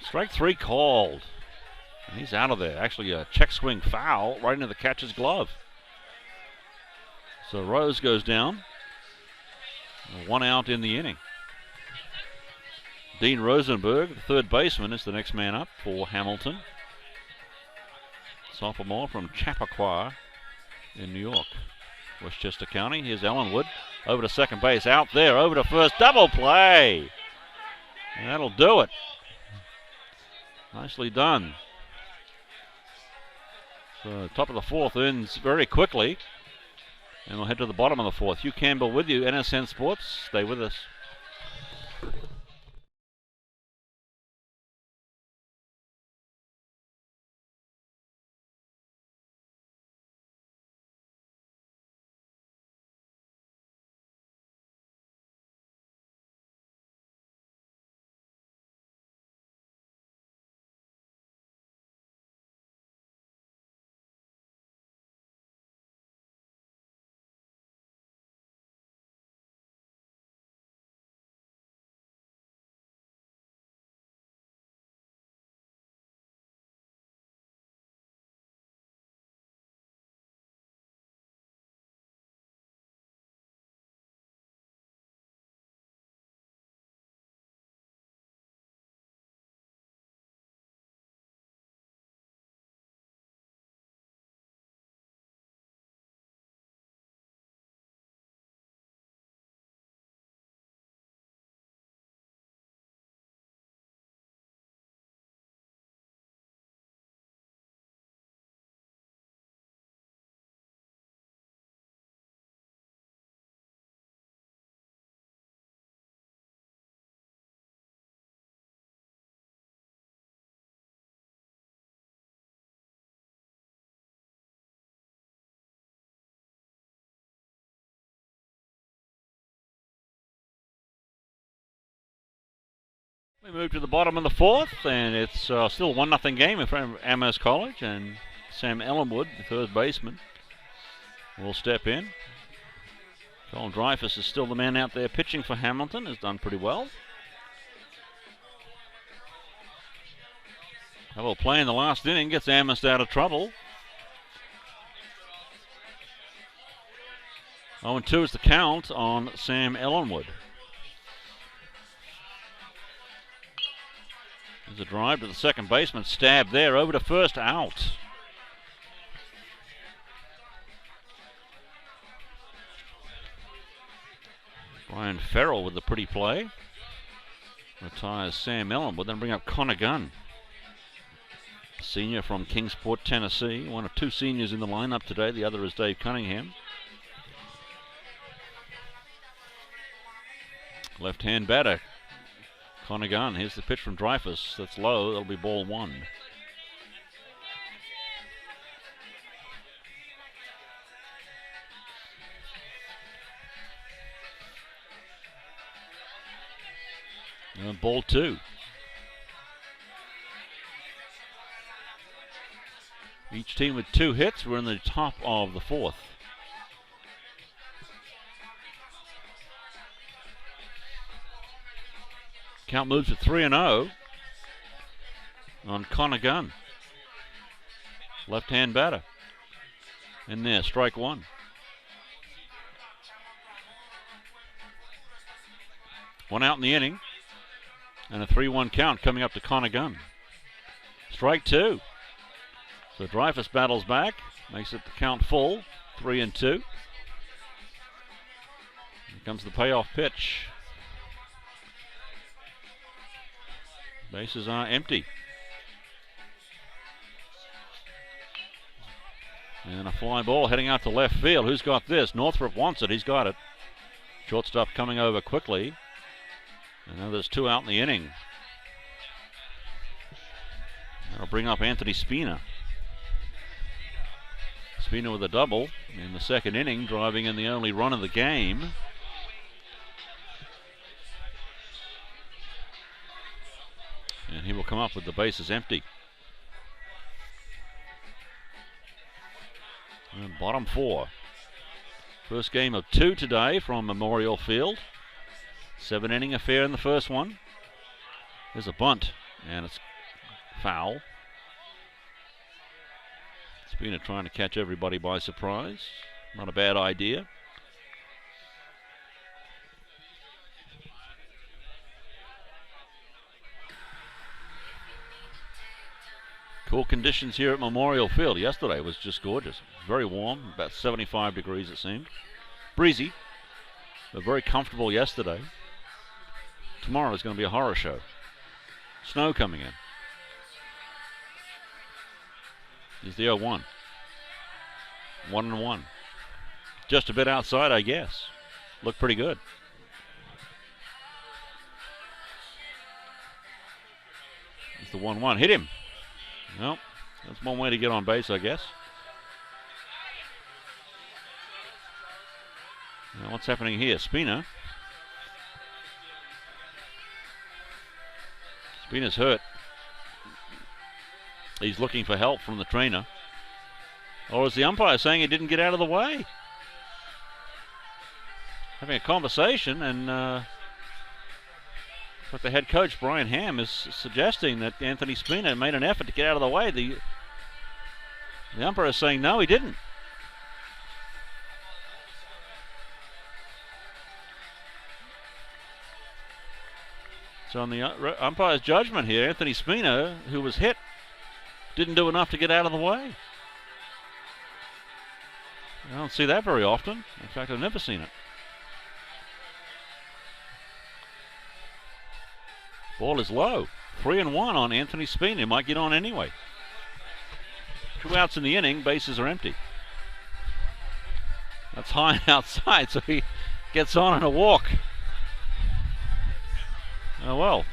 Strike 3 called. And he's out of there. Actually, a check swing foul right into the catcher's glove. So Rose goes down. 1 out in the inning. Dean Rosenberg, the third baseman, is the next man up for Hamilton. Sophomore from Chappaqua in New York. Westchester County. Here's Ellenwood. Over to second base. Out there. Over to first. Double play. And that'll do it. Nicely done. So top of the fourth ends very quickly. And we'll head to the bottom of the fourth. Hugh Campbell with you. NSN Sports. Stay with us. We move to the bottom of the fourth, and it's still a 1-0 game in front of Amherst College, and Sam Ellenwood, the third baseman, will step in. Colin Dreyfus is still the man out there pitching for Hamilton, has done pretty well. Double play in the last inning gets Amherst out of trouble. 0-2 is the count on Sam Ellenwood. There's a drive to the second baseman, stabbed there, over to first, out. Brian Farrell with the pretty play. Retires Sam Ellenwood, then bring up Connor Gunn. Senior from Kingsport, Tennessee. One of two seniors in the lineup today. The other is Dave Cunningham. Left-hand batter, Connor Gunn. Here's the pitch from Dreyfus. That's low. That'll be ball one. And ball two. Each team with 2 hits. We're in the top of the fourth. Count moves to 3-0 on Connor Gunn. Left-hand batter. In there, strike one. One out in the inning. And a 3-1 count coming up to Connor Gunn. Strike two. So Dreyfus battles back, makes it the count full, 3-2. Here comes the payoff pitch. Bases are empty. And a fly ball heading out to left field. Who's got this? Northrop wants it. He's got it. Shortstop coming over quickly. And now there's 2 out in the inning. That'll bring up Anthony Spina. Spina with a double in the second inning, driving in the only run of the game. And he will come up with the bases empty. And bottom 4. First game of 2 today from Memorial Field. 7-inning affair in the first one. There's a bunt, and it's foul. Spina trying to catch everybody by surprise. Not a bad idea. Cool conditions here at Memorial Field. Yesterday was just gorgeous. Very warm, about 75 degrees it seemed. Breezy, but very comfortable yesterday. Tomorrow is going to be a horror show. Snow coming in. Here's the 0-1. 1-1. Just a bit outside, I guess. Looked pretty good. It's the 1-1. Hit him. Well, that's one way to get on base, I guess. Now, what's happening here? Spina's hurt. He's looking for help from the trainer. Or is the umpire saying he didn't get out of the way? Having a conversation, and but the head coach, Brian Ham, is suggesting that Anthony Spina made an effort to get out of the way. The umpire is saying no, he didn't. So on the umpire's judgment here, Anthony Spina, who was hit, didn't do enough to get out of the way. I don't see that very often. In fact, I've never seen it. Ball is low. 3-1 on Anthony Spina. He might get on anyway. 2 outs in the inning. Bases are empty. That's high outside, so he gets on in a walk. Oh well.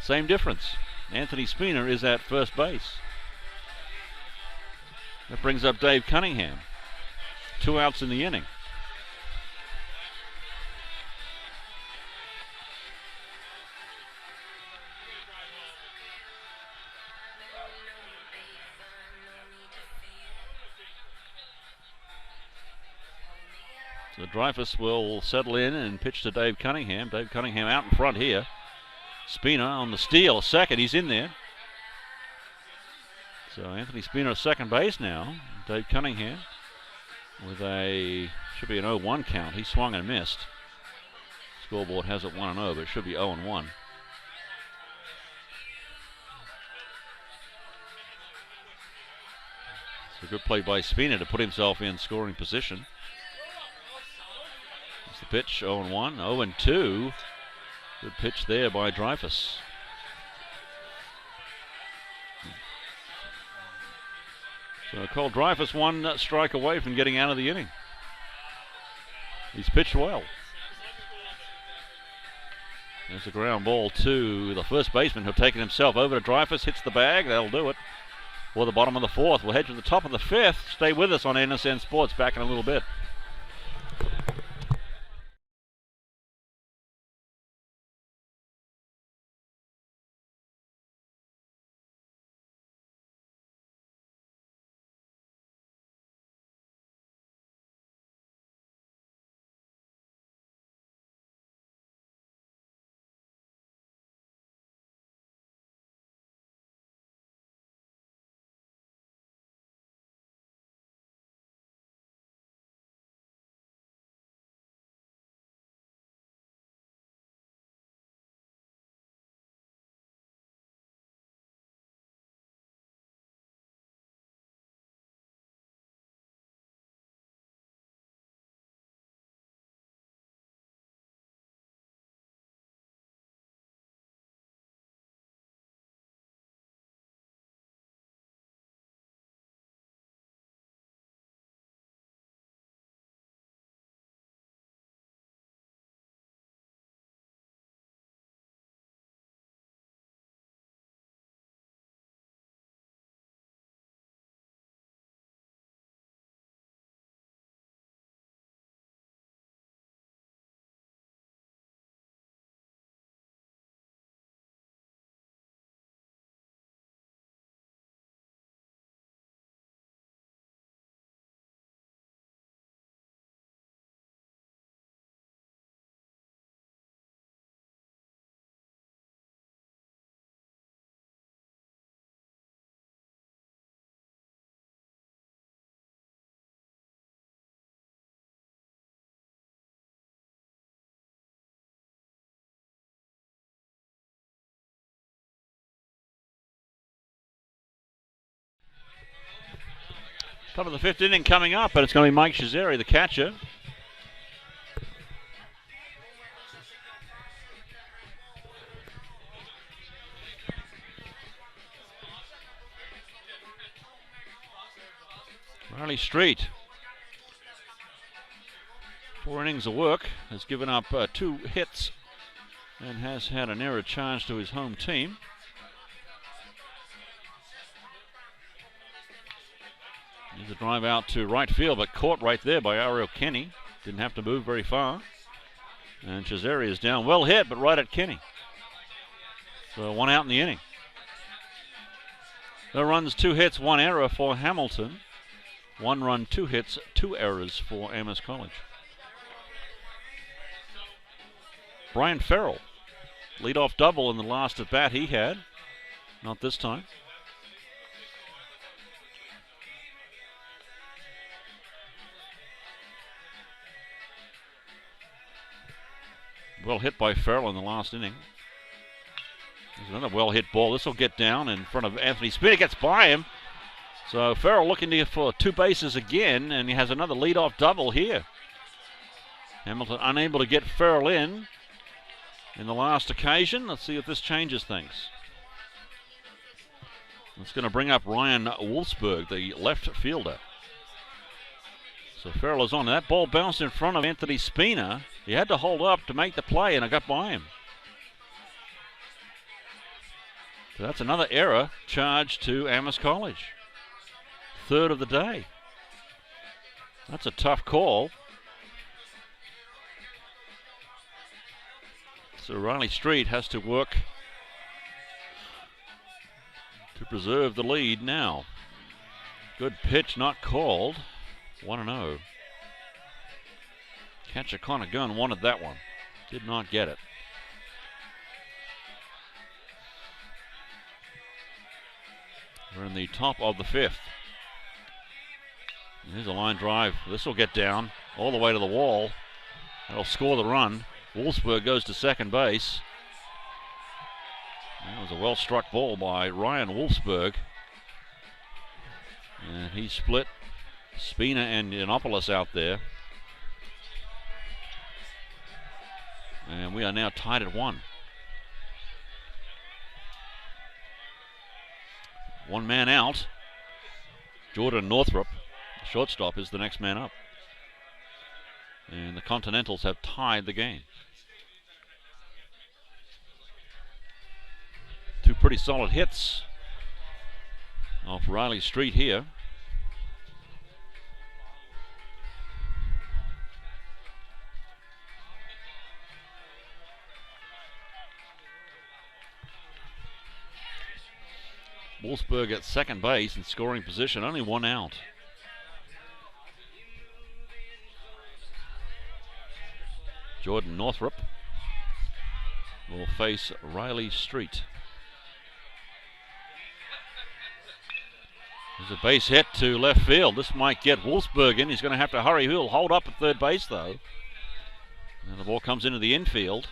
Same difference. Anthony Spina is at first base. That brings up Dave Cunningham. 2 outs in the inning. So Dreyfus will settle in and pitch to Dave Cunningham. Dave Cunningham out in front here. Spina on the steal, second, he's in there. So Anthony Spina at second base now. Dave Cunningham with should be an 0-1 count. He swung and missed. Scoreboard has it 1-0, but it should be 0-1. It's a good play by Spina to put himself in scoring position. It's the pitch, 0-1, 0-2. Good pitch there by Dreyfus. So Cole Dreyfus 1 strike away from getting out of the inning. He's pitched well. There's a ground ball to the first baseman who've taken himself over to Dreyfus, hits the bag, that'll do it. For the bottom of the fourth, we'll head to the top of the fifth. Stay with us on NSN Sports, back in a little bit. Top of the fifth inning coming up, and it's going to be Mike Shazeri, the catcher. Riley Street, 4 innings of work, has given up 2 hits and has had an error charged to his home team. Here's a drive out to right field, but caught right there by Ariel Kenny. Didn't have to move very far. And Shazeri is down. Well hit, but right at Kenny. So 1 out in the inning. No runs, 2 hits, 1 error for Hamilton. 1 run, 2 hits, 2 errors for Amherst College. Brian Farrell, leadoff double in the last at bat he had. Not this time. Well hit by Farrell in the last inning. There's another well hit ball. This will get down in front of Anthony Spina. Gets by him. So Farrell looking for 2 bases again, and he has another leadoff double here. Hamilton unable to get Farrell in the last occasion. Let's see if this changes things. It's going to bring up Ryan Wolfsberg, the left fielder. So Farrell is on. That ball bounced in front of Anthony Spina. He had to hold up to make the play, and I got by him. So that's another error charged to Amherst College. 3rd of the day. That's a tough call. So Riley Street has to work to preserve the lead now. Good pitch, not called. 1-0. Catcher Connor Gunn wanted that one. Did not get it. We're in the top of the 5th. Here's a line drive. This will get down all the way to the wall. That'll score the run. Wolfsburg goes to second base. That was a well-struck ball by Ryan Wolfsburg. And he split Spina and Yiannopoulos out there. And we are now tied at 1. One man out. Jordan Northrup, the shortstop, is the next man up. And the Continentals have tied the game. Two pretty solid hits off Riley Street here. Wolfsburg at second base in scoring position, only one out. Jordan Northrup will face Riley Street. There's a base hit to left field. This might get Wolfsburg in. He's going to have to hurry. He'll hold up at third base, though. And the ball comes into the infield.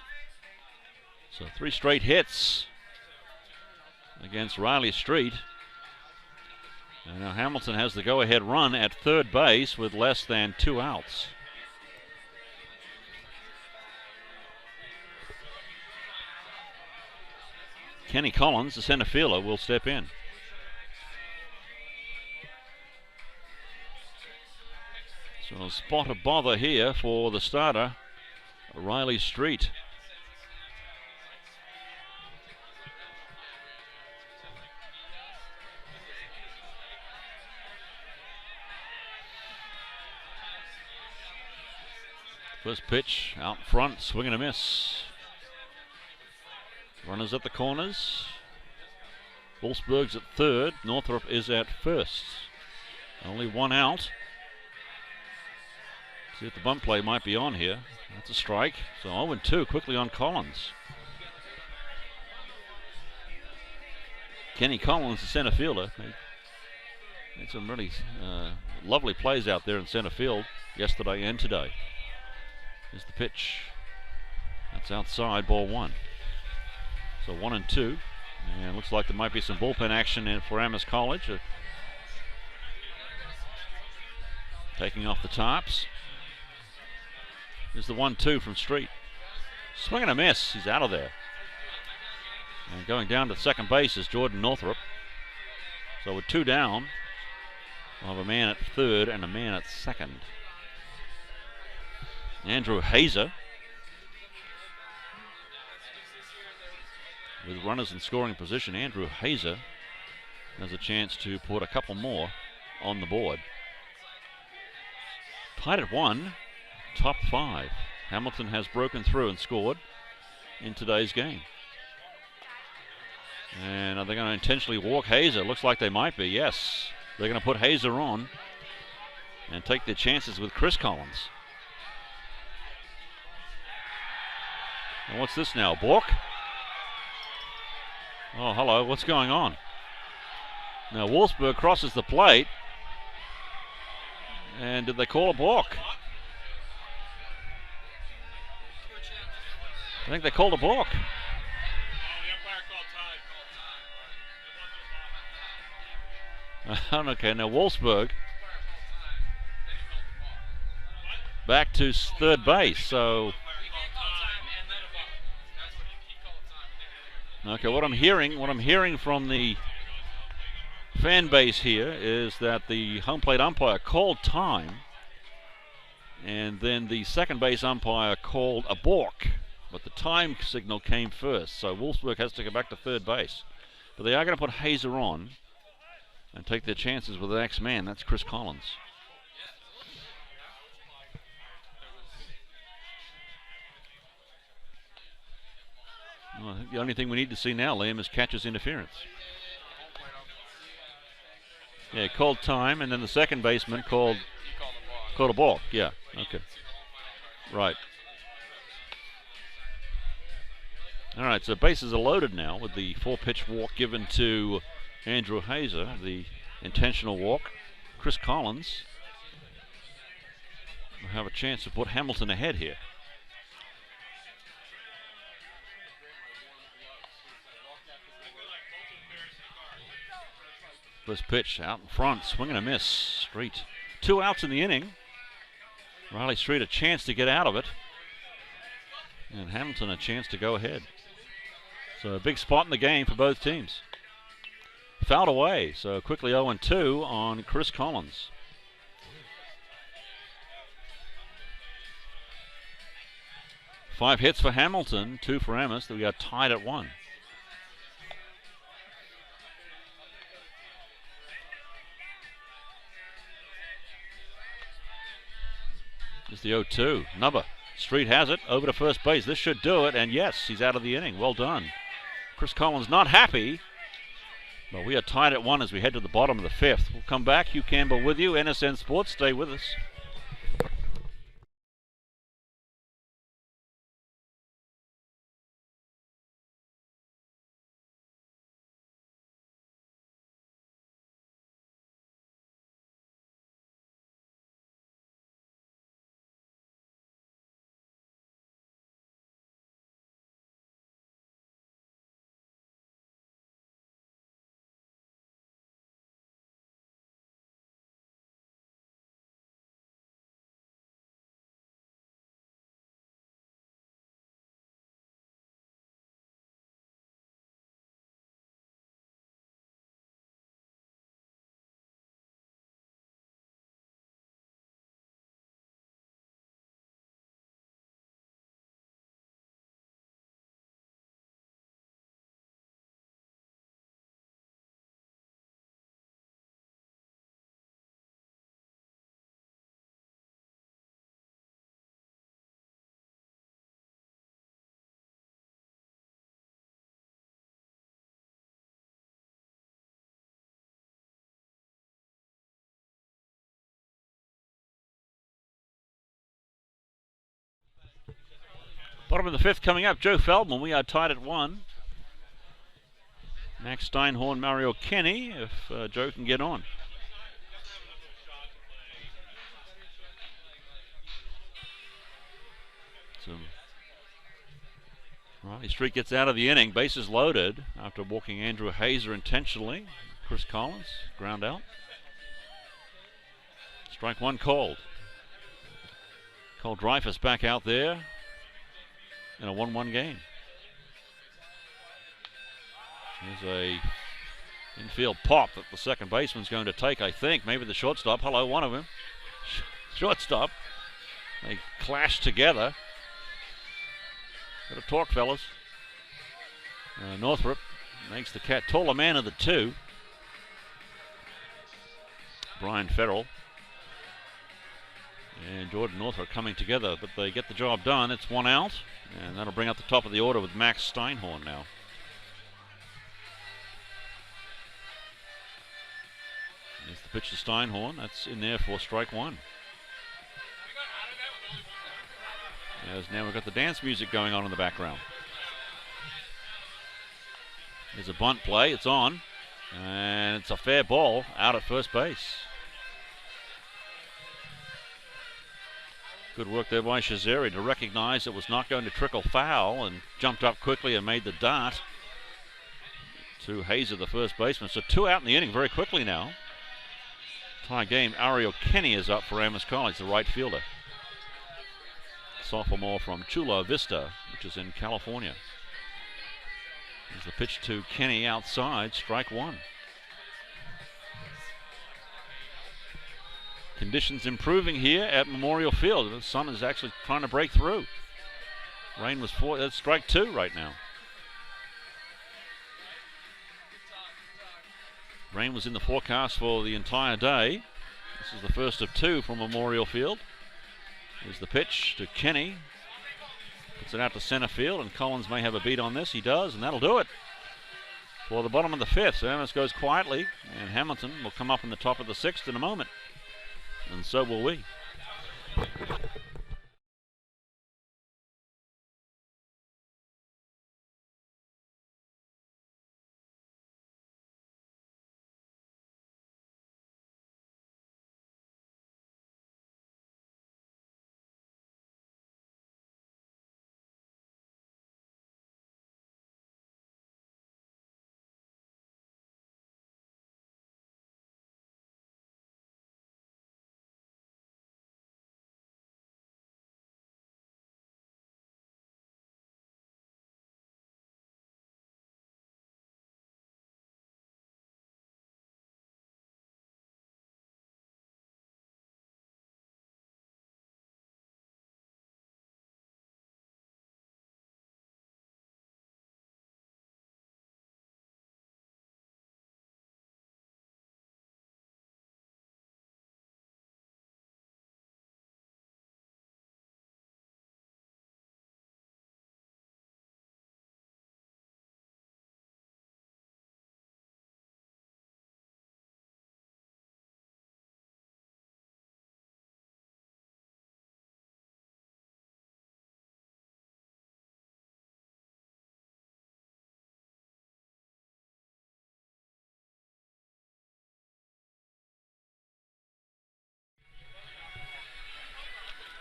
So 3 straight hits against Riley Street. And now Hamilton has the go-ahead run at third base with less than 2 outs. Kenny Collins, the center fielder, will step in. So a spot of bother here for the starter, Riley Street. First pitch out front, swing and a miss. Runners at the corners. Wolfsburg's at third. Northrop is at first. Only one out. See if the bunt play might be on here. That's a strike. So 0-2 quickly on Collins. Kenny Collins, the center fielder, made some really lovely plays out there in center field yesterday and today. Here's the pitch. That's outside, ball 1. So 1-2. And looks like there might be some bullpen action in for Amherst College. Taking off the tops. Here's the 1-2 from Street. Swing and a miss. He's out of there. And going down to second base is Jordan Northrup. So with 2 down, we'll have a man at third and a man at second. Andrew Hazer, with runners in scoring position, Andrew Hazer has a chance to put a couple more on the board. Tied at 1, top 5. Hamilton has broken through and scored in today's game. And are they going to intentionally walk Hazer? Looks like they might be, yes. They're going to put Hazer on and take their chances with Chris Collins. And what's this now, balk? Oh, hello, what's going on? Now Wolfsburg crosses the plate. And did they call a balk? I think they called a balk. Okay, now Wolfsburg back to third base, so okay, what I'm hearing from the fan base here is that the home plate umpire called time, and then the second base umpire called a balk, but the time signal came first, so Wolfsburg has to go back to third base. But they are going to put Hazer on and take their chances with the next man. That's Chris Collins. Well, I think the only thing we need to see now, Liam, is catcher's interference. Yeah, called time, and then the second baseman called a balk. Yeah, okay. Right. All right, so bases are loaded now with the 4-pitch walk given to Andrew Hazer, the intentional walk. Chris Collins will have a chance to put Hamilton ahead here. First pitch out in front, swing and a miss. Street. 2 outs in the inning. Riley Street a chance to get out of it. And Hamilton a chance to go ahead. So a big spot in the game for both teams. Fouled away, so quickly 0-2 on Chris Collins. Five hits for Hamilton, 2 for Amherst. We got tied at 1. Here's the 0-2. Nubber. Street has it. Over to first base. This should do it. And yes, he's out of the inning. Well done. Chris Collins not happy. But we are tied at 1 as we head to the bottom of the 5th. We'll come back. Hugh Campbell with you. NSN Sports. Stay with us. Bottom of the 5th coming up. Joe Feldman. We are tied at 1. Max Steinhorn, Mario Kenny, if Joe can get on. So Riley Street gets out of the inning. Bases loaded after walking Andrew Hazer intentionally. Chris Collins, ground out. Strike 1 called. Cole Dreyfus back out there in a 1-1 game. Here's a infield pop that the second baseman's going to take, I think. Maybe the shortstop. Hello, one of them. Shortstop. They clash together. Bit of torque, fellas. Northrop makes the cat taller man of the 2. Brian Farrell and Jordan Northrop coming together, but they get the job done. It's 1 out, and that'll bring up the top of the order with Max Steinhorn now. There's the pitch to Steinhorn. That's in there for strike 1. As now we've got the dance music going on in the background. There's a bunt play. It's on, and it's a fair ball out at first base. Good work there by Shazeri to recognize it was not going to trickle foul and jumped up quickly and made the dart to Hazer, the first baseman. So 2 out in the inning very quickly now. Tie game. Ariel Kenny is up for Amherst College, the right fielder. Sophomore from Chula Vista, which is in California. There's the pitch to Kenny outside, strike 1. Conditions improving here at Memorial Field. The sun is actually trying to break through. Rain was 4, that's strike 2 right now. Rain was in the forecast for the entire day. This is the first of 2 from Memorial Field. Here's the pitch to Kenny. Puts it out to center field, and Collins may have a beat on this. He does, and that'll do it. For the bottom of the 5th, so Amherst goes quietly, and Hamilton will come up in the top of the 6th in a moment. And so will we.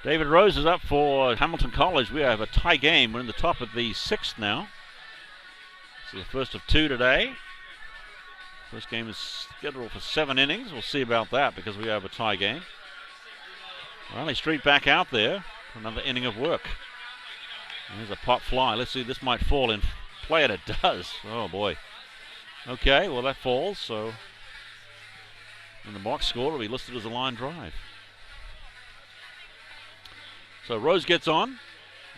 David Rose is up for Hamilton College. We have a tie game. We're in the top of the 6th now. It's the first of 2 today. First game is scheduled for 7 innings. We'll see about that because we have a tie game. Riley Street back out there for another inning of work. There's a pop fly. Let's see, this might fall in play, and it does. Oh boy. Okay, well that falls, so in the box score it'll be listed as a line drive. So Rose gets on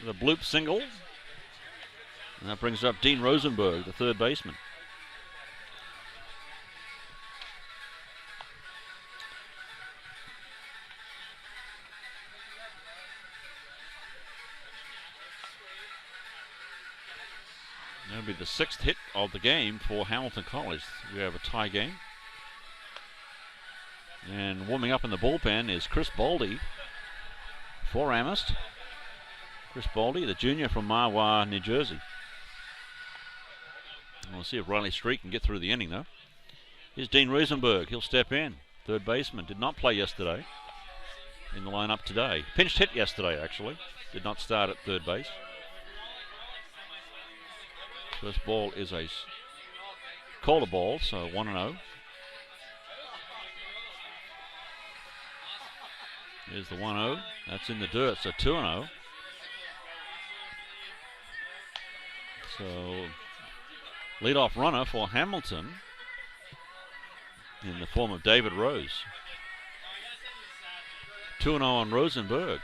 with a bloop single. And that brings up Dean Rosenberg, the third baseman. That'll be the 6th hit of the game for Hamilton College. We have a tie game. And warming up in the bullpen is Chris Baldy for Amherst. Chris Baldy, the junior from Mahwah, New Jersey. We'll see if Riley Street can get through the inning, though. Here's Dean Rosenberg. He'll step in. Third baseman. Did not play yesterday. In the lineup today. Pinched hit yesterday, actually. Did not start at third base. First ball is a caller ball, so 1-0. Here's the 1-0. That's in the dirt, so 2-0. So, leadoff runner for Hamilton in the form of David Rose. 2-0 on Rosenberg.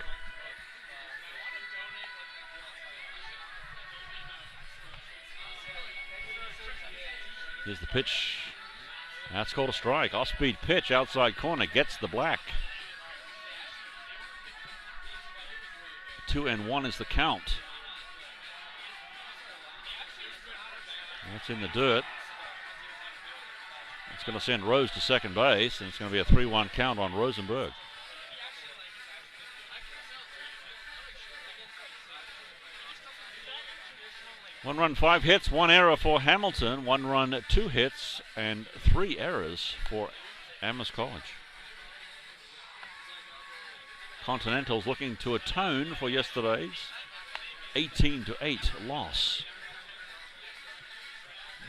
Here's the pitch. That's called a strike. Off-speed pitch, outside corner, gets the black. 2-1 is the count. That's in the dirt. It's going to send Rose to second base, and it's going to be a 3-1 count on Rosenberg. One run, 5 hits, 1 error for Hamilton. 1 run, 2 hits, and 3 errors for Amherst College. Continentals looking to atone for yesterday's 18-8 loss.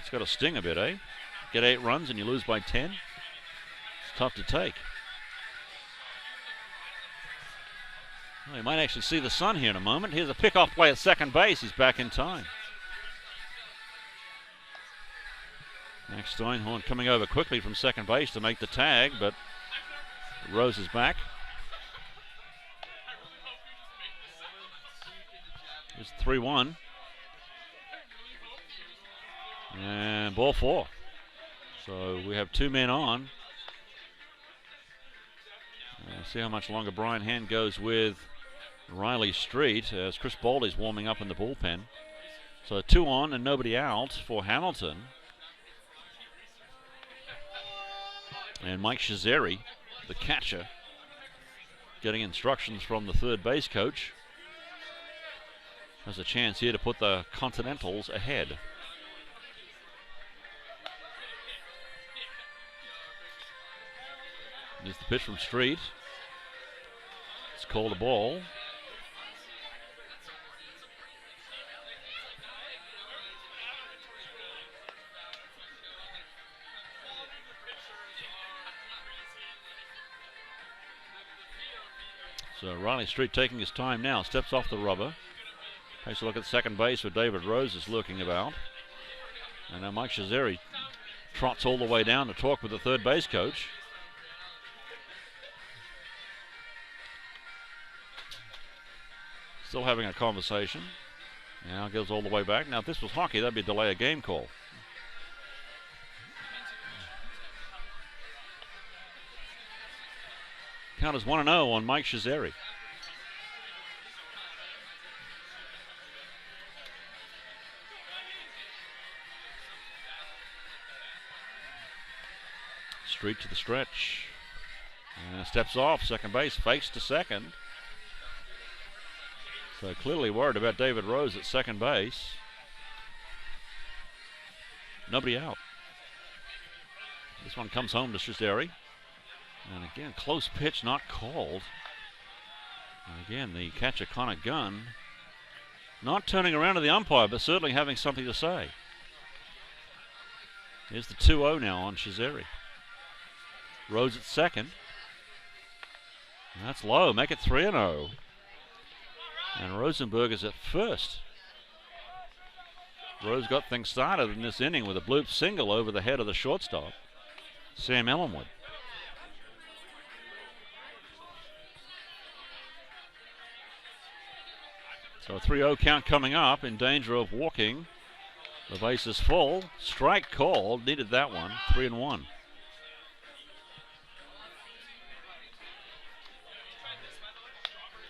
It's got to sting a bit, eh? Get 8 runs and you lose by 10. It's tough to take. Well, you might actually see the sun here in a moment. Here's a pickoff play at second base. He's back in time. Max Steinhorn coming over quickly from second base to make the tag, but Rose is back. It's 3-1. And ball 4. So we have 2 men on. See how much longer Brian Hand goes with Riley Street as Chris Baldy's warming up in the bullpen. So 2 on and nobody out for Hamilton. And Mike Shazeri, the catcher, getting instructions from the third base coach. Has a chance here to put the Continentals ahead. Here's the pitch from Street. It's called a ball. So Riley Street taking his time now, steps off the rubber. Takes a look at second base where David Rose is lurking about. And now Mike Shazeri trots all the way down to talk with the third base coach. Still having a conversation. Now goes all the way back. Now if this was hockey, that'd be a delay of game call. Count is 1-0 on Mike Shazeri. Street to the stretch. And steps off, second base, fakes to second. So clearly worried about David Rose at second base. Nobody out. This one comes home to Shazeri. And again, close pitch not called. Again, the catcher, Connor Gunn, not turning around to the umpire, but certainly having something to say. Here's the 2-0 now on Shazeri. Rhodes at second. That's low. Make it 3-0. And Rosenberg is at first. Rose got things started in this inning with a bloop single over the head of the shortstop, Sam Ellenwood. So a 3-0 count coming up, in danger of walking. The base is full. Strike called. Needed that one. 3-1.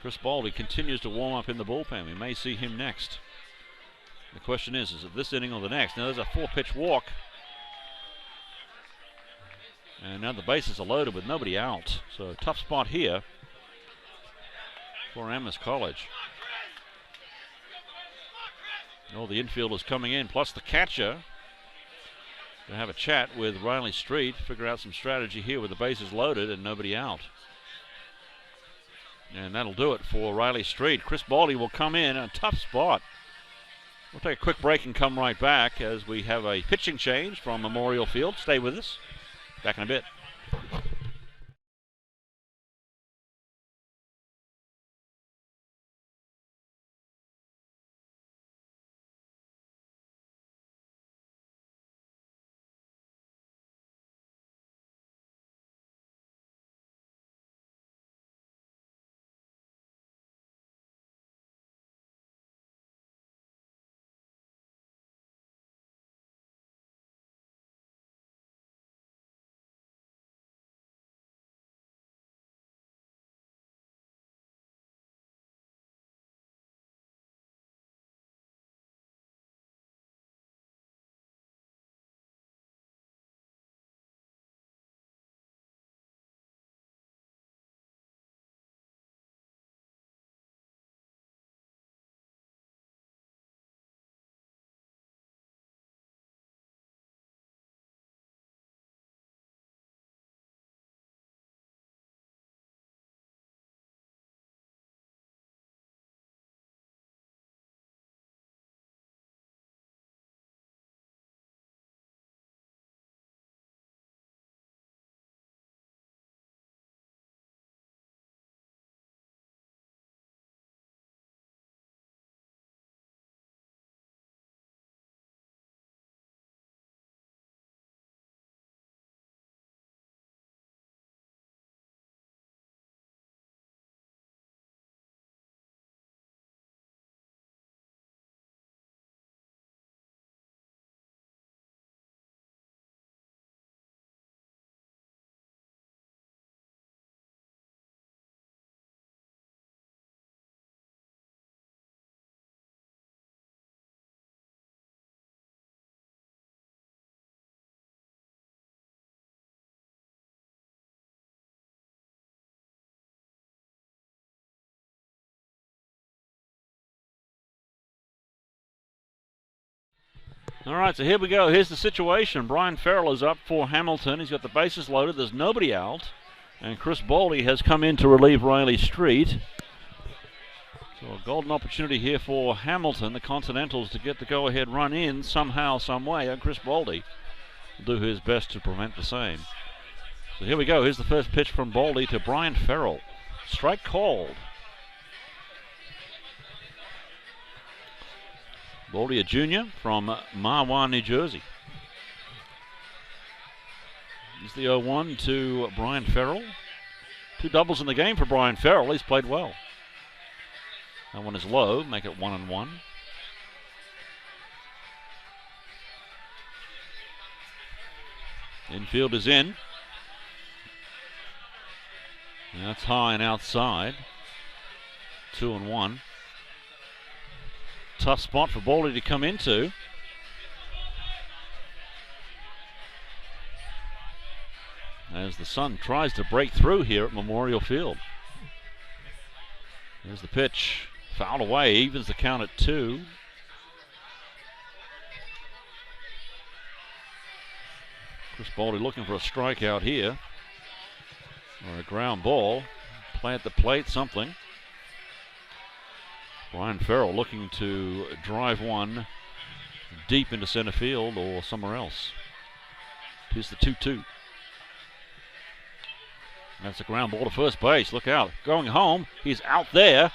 Chris Baldy continues to warm up in the bullpen. We may see him next. The question is it this inning or the next? Now there's a 4-pitch walk. And now the bases are loaded with nobody out. So tough spot here for Amherst College. All the infielders coming in, plus the catcher, to have a chat with Riley Street, figure out some strategy here with the bases loaded and nobody out. And that'll do it for Riley Street. Chris Baldy will come in a tough spot. We'll take a quick break and come right back as we have a pitching change from Memorial Field. Stay with us. Back in a bit. All right, so here we go. Here's the situation. Brian Farrell is up for Hamilton. He's got the bases loaded. There's nobody out. And Chris Baldy has come in to relieve Riley Street. So a golden opportunity here for Hamilton, the Continentals, to get the go-ahead run in somehow, some way. And Chris Baldy will do his best to prevent the same. So here we go. Here's the first pitch from Baldy to Brian Farrell. Strike called. Baldy, a junior from Mahwah, New Jersey. Here's the 0-1 to Brian Farrell. 2 doubles in the game for Brian Farrell. He's played well. That one is low. Make it 1-1. Infield is in. And that's high and outside. 2-1. Tough spot for Baldy to come into. As the Sun tries to break through here at Memorial Field. There's the pitch. Fouled away. Evens the count at 2. Chris Baldy looking for a strikeout here. Or a ground ball. Play at the plate, something. Brian Farrell looking to drive one deep into center field or somewhere else. Here's the 2-2. That's a ground ball to first base. Look out. Going home. He's out there.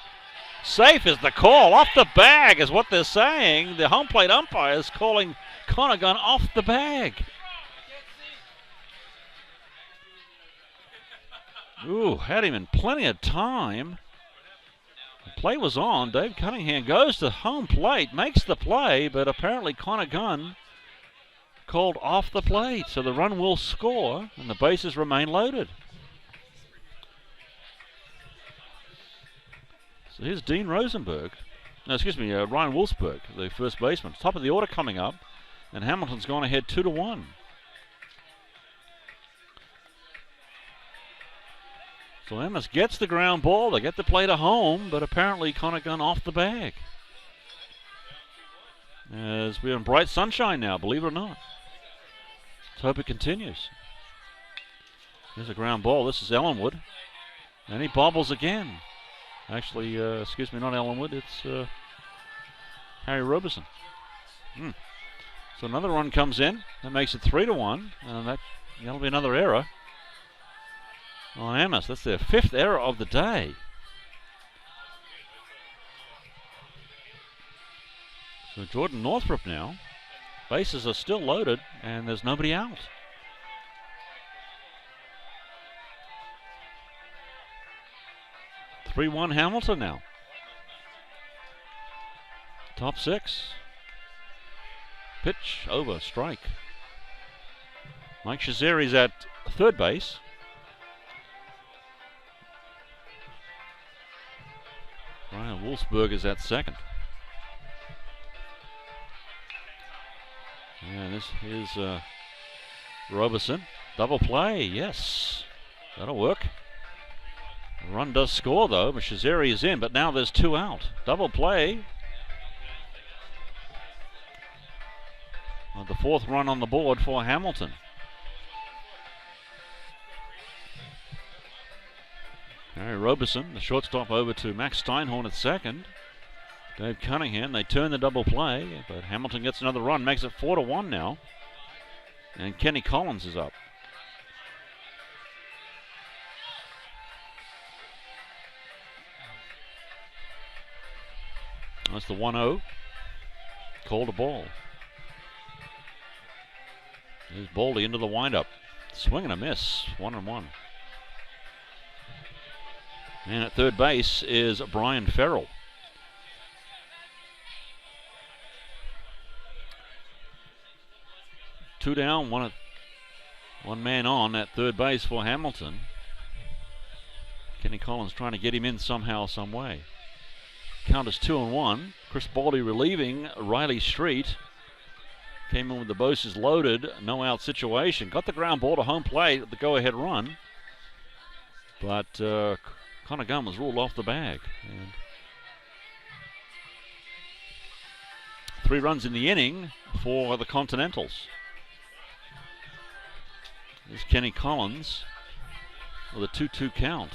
Safe is the call. Off the bag is what they're saying. The home plate umpire is calling Conaghan off the bag. Ooh, had him in plenty of time. The play was on. Dave Cunningham goes to home plate, makes the play, but apparently Conaghan called off the plate. So the run will score, and the bases remain loaded. So here's Dean Rosenberg. No, excuse me, Ryan Wolfsberg, the first baseman. Top of the order coming up, and Hamilton's gone ahead 2-1. So Amherst gets the ground ball. They get the play to home, but apparently Conaghan off the bag. As we're in bright sunshine now, believe it or not. Let's hope it continues. There's a ground ball. This is Ellenwood. And he bobbles again. Actually, excuse me, not Ellenwood. It's Harry Roberson. So another run comes in. That makes it 3-1. And that'll be another error on Amherst. That's their 5th error of the day. So Jordan Northrup now. Bases are still loaded, and there's nobody out. (3-1) Hamilton now. Top 6. Pitch over, strike. Mike Shazeri's at third base. Brian Wolfsberg is at second. And this is Roberson. Double play, yes. That'll work. The run does score though, but Shazeri is in, but now there's 2 out. Double play. The 4th run on the board for Hamilton. Harry Roberson, the shortstop, over to Max Steinhorn at second. Dave Cunningham, they turn the double play, but Hamilton gets another run, makes it 4-1 now. And Kenny Collins is up. That's the 1-0. Called a ball. Here's Boldy into the windup. Swing and a miss. 1-1. And at third base is Brian Farrell. Two down, one man on at third base for Hamilton. Kenny Collins trying to get him in somehow, some way. Count is 2-1. Chris Baldy relieving Riley Street. Came in with the bases loaded, no out situation. Got the ground ball to home plate, the go-ahead run. But Conaghan was ruled off the bag. And 3 runs in the inning for the Continentals. There's Kenny Collins with a 2-2 count.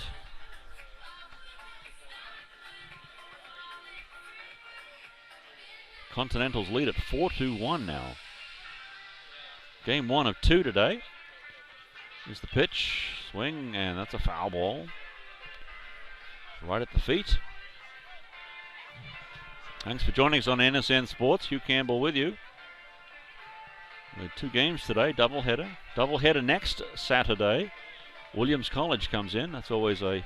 Continentals lead at 4-1 now. Game 1 of 2 today. Here's the pitch, swing, and that's a foul ball. Right at the feet. Thanks for joining us on NSN Sports. Hugh Campbell with you. We had 2 games today, doubleheader. Doubleheader next Saturday. Williams College comes in. That's always a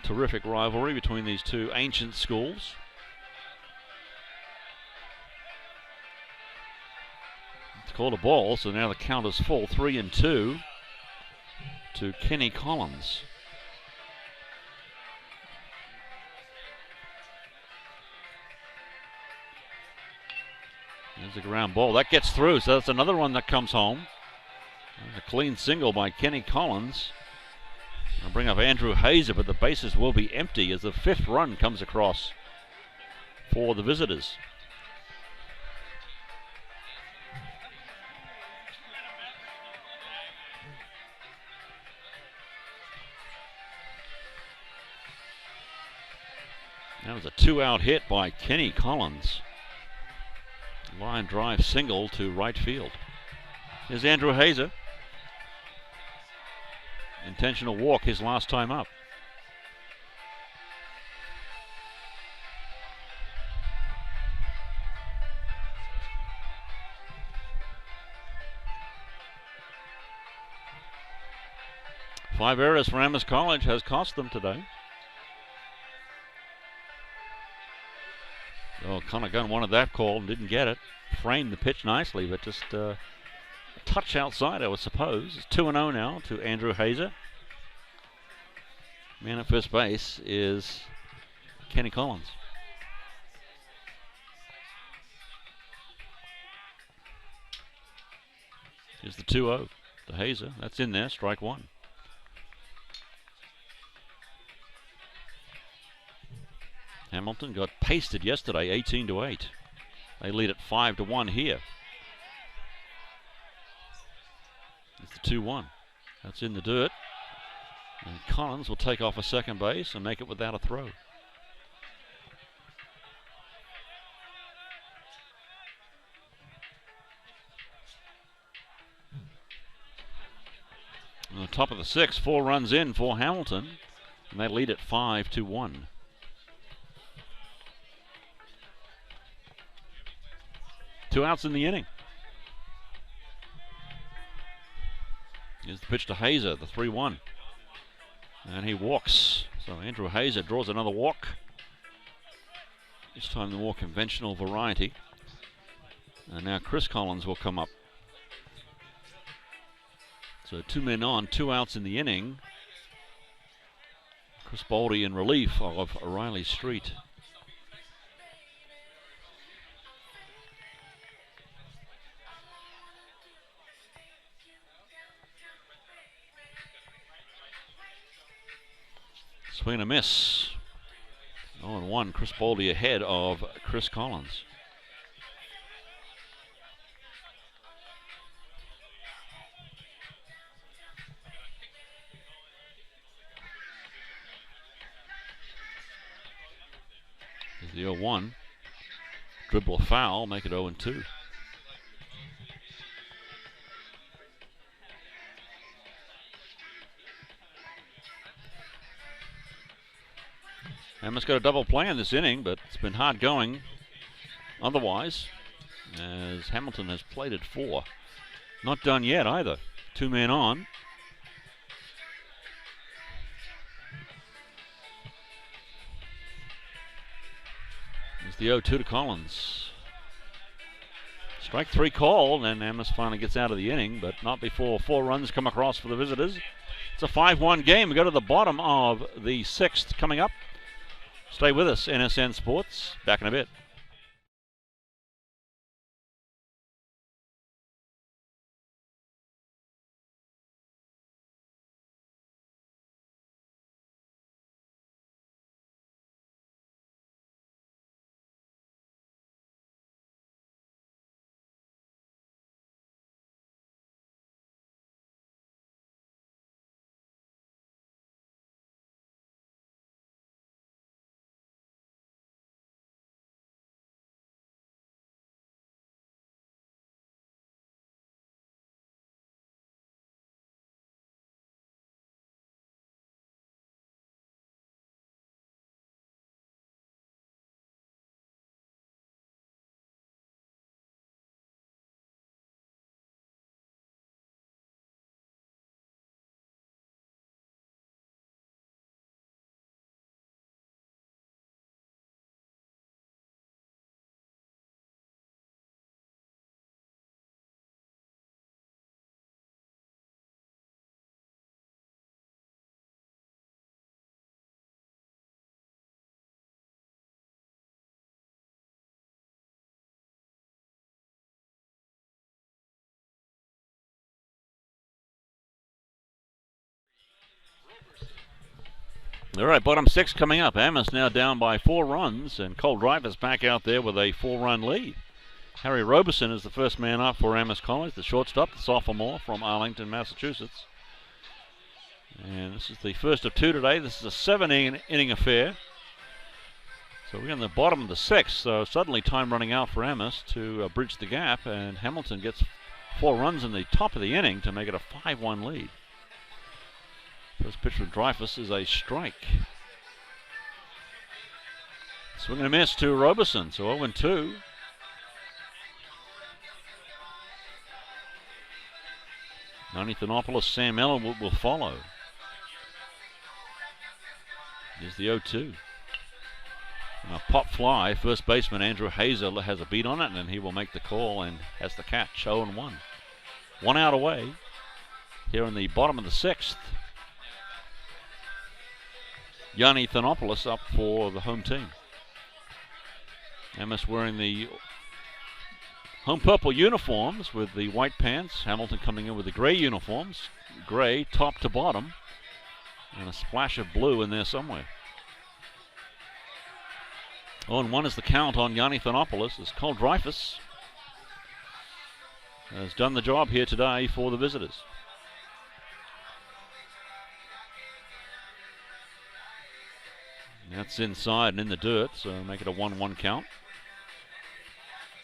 terrific rivalry between these 2 ancient schools. It's called a ball, so now the count is full. 3-2 to Kenny Collins. There's a ground ball. That gets through, so that's another one that comes home. There's a clean single by Kenny Collins. I'll bring up Andrew Hazer, but the bases will be empty as the 5th run comes across for the visitors. That was a 2-out hit by Kenny Collins. Line drive single to right field. Here's Andrew Hazer. Intentional walk his last time up. Five errors for Amherst College has cost them today. So Connor Gunn wanted that call and didn't get it. Framed the pitch nicely, but just a touch outside, I would suppose. It's 2-0 now to Andrew Hazer. Man at first base is Kenny Collins. Here's the 2-0 to Hazer. That's in there, strike one. Hamilton got pasted yesterday, 18-8. They lead at 5-1 here. It's the 2-1. That's in the dirt. And Collins will take off a second base and make it without a throw. On the top of the sixth, 4 runs in for Hamilton, and they lead at 5-1. Two outs in the inning. Here's the pitch to Hazer, the 3-1. And he walks. So Andrew Hazer draws another walk. This time the more conventional variety. And now Chris Collins will come up. So 2 men on, 2 outs in the inning. Chris Boldy in relief of O'Reilly Street. Swing and a miss. 0-1. Chris Boldy ahead of Chris Collins. Here's the 0-1. Dribble a foul, make it 0-2. Amherst got a double play in this inning, but it's been hard going otherwise, as Hamilton has played at 4. Not done yet either. 2 men on. There's the 0-2 to Collins. Strike 3 called, and Amherst finally gets out of the inning, but not before 4 runs come across for the visitors. It's a 5-1 game. We go to the bottom of the 6th coming up. Stay with us, NSN Sports. Back in a bit. All right, bottom 6 coming up. Amherst now down by 4 runs, and Cole Drivers back out there with a 4-run lead. Harry Roberson is the first man up for Amherst College, the shortstop, the sophomore from Arlington, Massachusetts. And this is the first of 2 today. This is a 7-inning affair. So we're in the bottom of the 6th, so suddenly time running out for Amherst to bridge the gap, and Hamilton gets 4 runs in the top of the inning to make it a 5-1 lead. First pitch from Dreyfus is a strike. Swing and a miss to Roberson, so 0-2. Thanopoulos, Sam Ellenwood will follow. Here's the 0-2. And a pop fly. First baseman Andrew Hazer has a beat on it, and he will make the call and has the catch. 0-1. 1 out away here in the bottom of the 6th. Yanni Thanopoulos up for the home team. Amherst wearing the home purple uniforms with the white pants. Hamilton coming in with the gray uniforms. Gray top to bottom. And a splash of blue in there somewhere. 0-1 is the count on Yanni Thanopoulos as Cole Dreyfus has done the job here today for the visitors. That's inside and in the dirt, so make it a 1-1 count.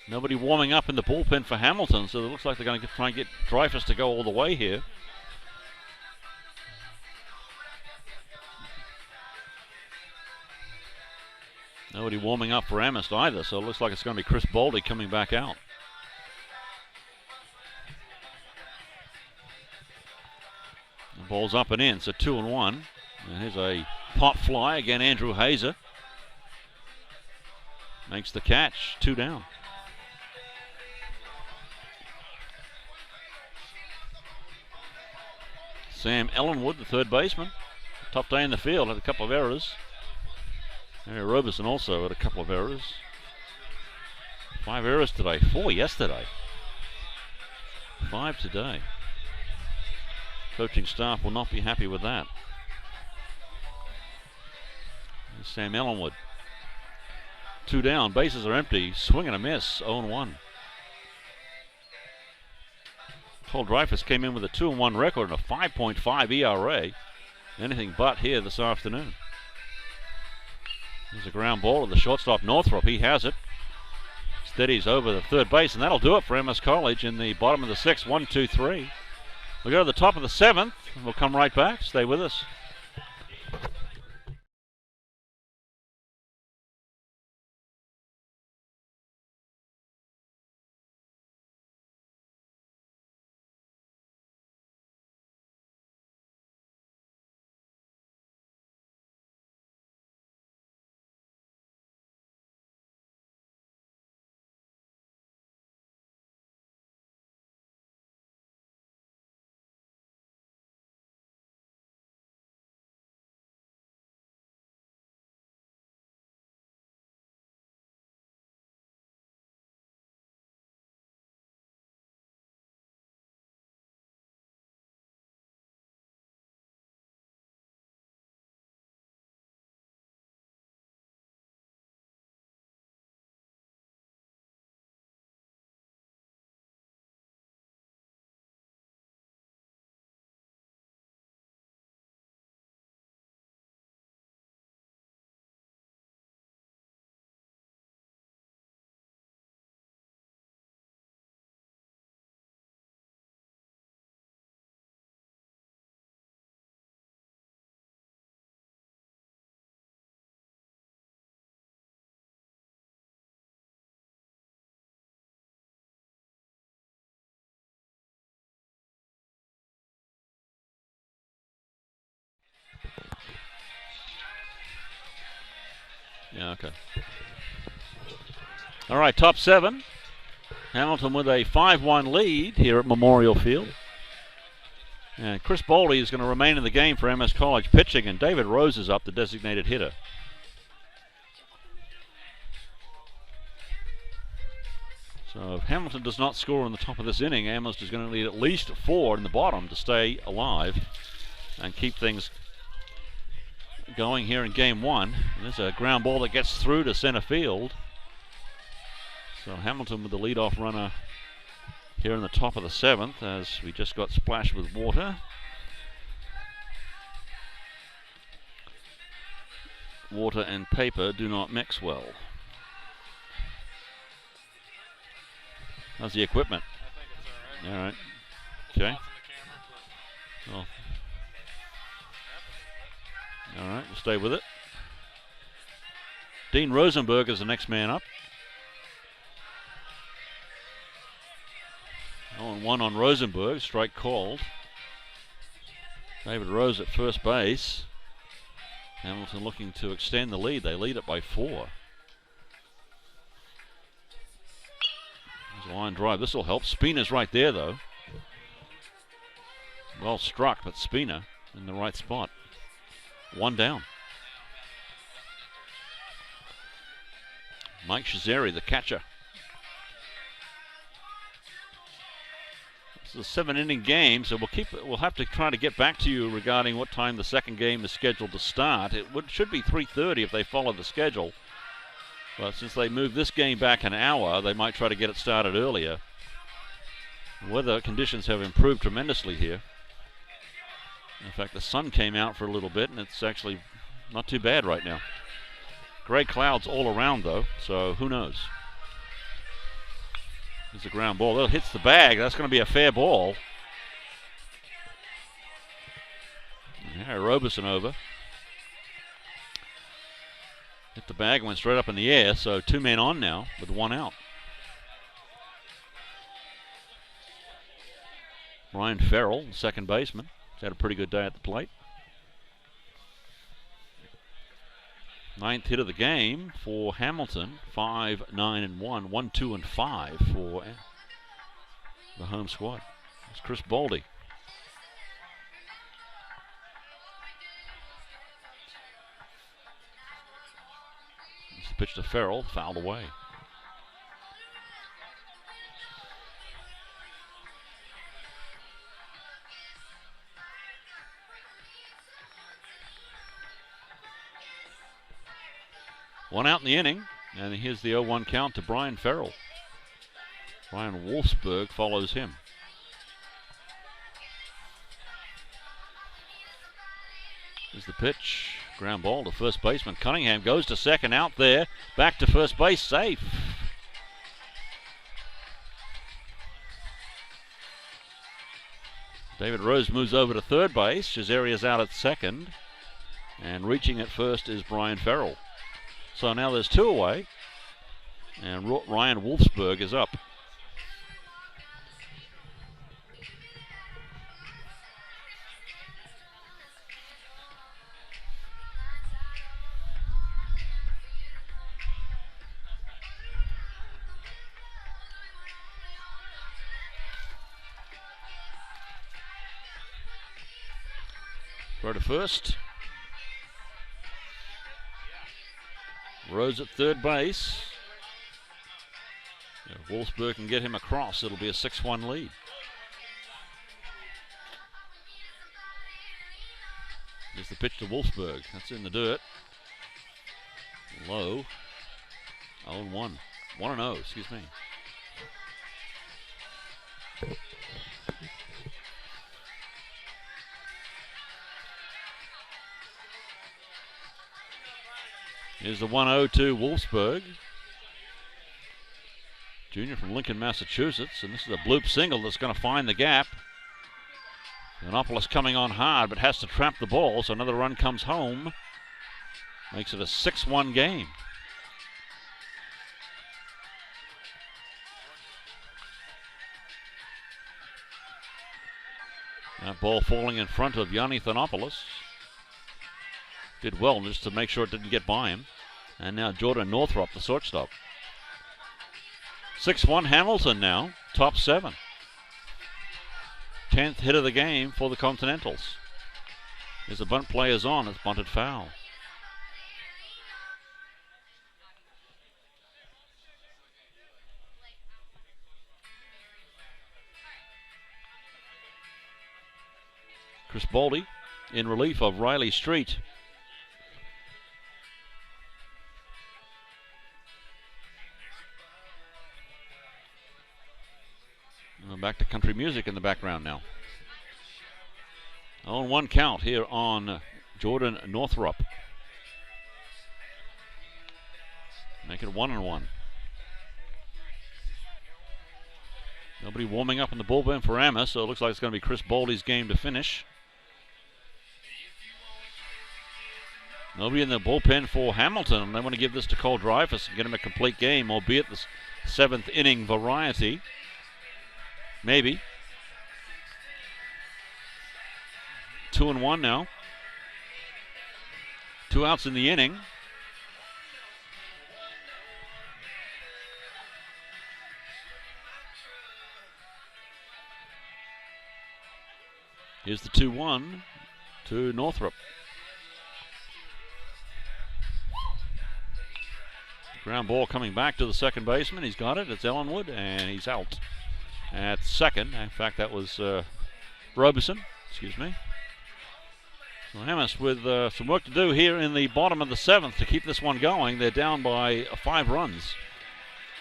Nobody warming up in the bullpen for Hamilton, so it looks like they're going to try and get Dreyfus to go all the way here. Nobody warming up for Amherst either, so it looks like it's going to be Chris Boldy coming back out. The ball's up and in, so 2-1. And here's a pop fly. Again, Andrew Hazer makes the catch. 2 down. Sam Ellenwood, the third baseman. Tough day in the field, had a couple of errors. Harry Roberson also had a couple of errors. 5 errors today, 4 yesterday. 5 today. Coaching staff will not be happy with that. There's Sam Ellenwood. 2 down, bases are empty, swing and a miss, 0-1. Cole Dreyfus came in with a 2-1 record and a 5.5 ERA. Anything but here this afternoon. There's a ground ball to the shortstop Northrop. He has it. Steadies over the third base, and that'll do it for Amherst College in the bottom of the 6th. 1-2-3. We'll go to the top of the 7th. We'll come right back. Stay with us. Yeah, okay. All right, top 7. Hamilton with a 5-1 lead here at Memorial Field. And Chris Boldy is going to remain in the game for Amherst College pitching, and David Rose is up, the designated hitter. So if Hamilton does not score on the top of this inning, Amherst is going to need at least 4 in the bottom to stay alive and keep things going here in game 1. And there's a ground ball that gets through to center field. So Hamilton with the leadoff runner here in the top of the 7th as we just got splashed with water. water and paper do not mix well. How's the equipment? I think it's All right. Okay. Oh. All right, we'll stay with it. Dean Rosenberg is the next man up. 0-1 on Rosenberg, strike called. David Rose at first base. Hamilton looking to extend the lead. They lead it by 4. There's a line drive. This will help. Spina's right there, though. Well struck, but Spina in the right spot. 1 down. Mike Shazeri, the catcher. It's a 7-inning game, so we'll have to try to get back to you regarding what time the second game is scheduled to start. Should be 3:30 if they follow the schedule. But since they moved this game back an hour, they might try to get it started earlier. Weather conditions have improved tremendously here. In fact, the sun came out for a little bit, and it's actually not too bad right now. Gray clouds all around, though, so who knows? There's a ground ball. That hits the bag. That's going to be a fair ball. Yeah, Robeson over. Hit the bag and went straight up in the air, so 2 men on now with 1 out. Brian Farrell, the second baseman. He's had a pretty good day at the plate. 9th hit of the game for Hamilton. 5-9-1, 1-2-5 for the home squad. It's Chris Baldy. It's the pitch to Farrell, fouled away. One out in the inning, and here's the 0-1 count to Brian Farrell. Ryan Wolfsburg follows him. Here's the pitch. Ground ball to first baseman. Cunningham goes to second, out there. Back to first base, safe. David Rose moves over to third base. Shazeri is out at second. And reaching at first is Brian Farrell. So now there's 2 away, and Ryan Wolfsburg is up. Throw to first. Rose at third base. If Wolfsburg can get him across, it'll be a 6-1 lead. Here's the pitch to Wolfsburg. That's in the dirt. Low. 0-1. 1-0, excuse me. Here's the 1-0 to Wolfsburg. Junior from Lincoln, Massachusetts, and this is a bloop single that's going to find the gap. Yiannopoulos coming on hard, but has to trap the ball, so another run comes home. Makes it a 6-1 game. That ball falling in front of Yanni Thanopoulos. Did well just to make sure it didn't get by him. And now Jordan Northrop, the shortstop. 6-1 Hamilton now, top 7. 10th hit of the game for the Continentals. As the bunt play is on, it's bunted foul. Chris Baldy in relief of Riley Street. Back to country music in the background now. 0-1 count here on Jordan Northrop. Make it 1-1. Nobody warming up in the bullpen for Amherst, so it looks like it's going to be Chris Baldy's game to finish. Nobody in the bullpen for Hamilton. They want to give this to Cole Dreyfus and get him a complete game, albeit the 7th inning variety. Maybe. 2-1 now. 2 outs in the inning. Here's the 2-1 to Northrop. Ground ball coming back to the second baseman. He's got it. It's Ellenwood, and he's out at second. In fact, that was Robeson. Excuse me. So Amherst with some work to do here in the bottom of the 7th to keep this one going. They're down by 5 runs.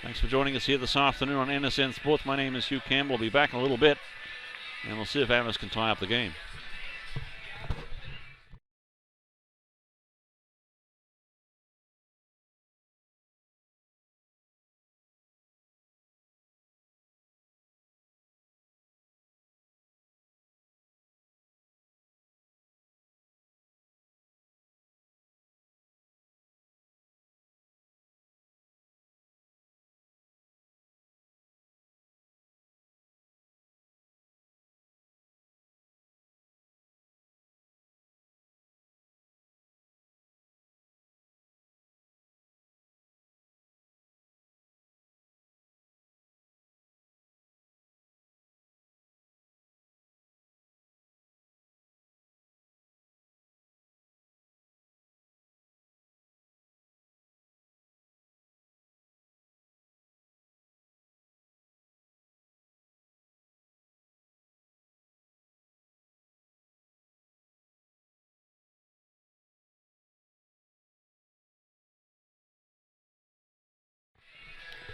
Thanks for joining us here this afternoon on NSN Sports. My name is Hugh Campbell. We'll be back in a little bit, and we'll see if Amherst can tie up the game.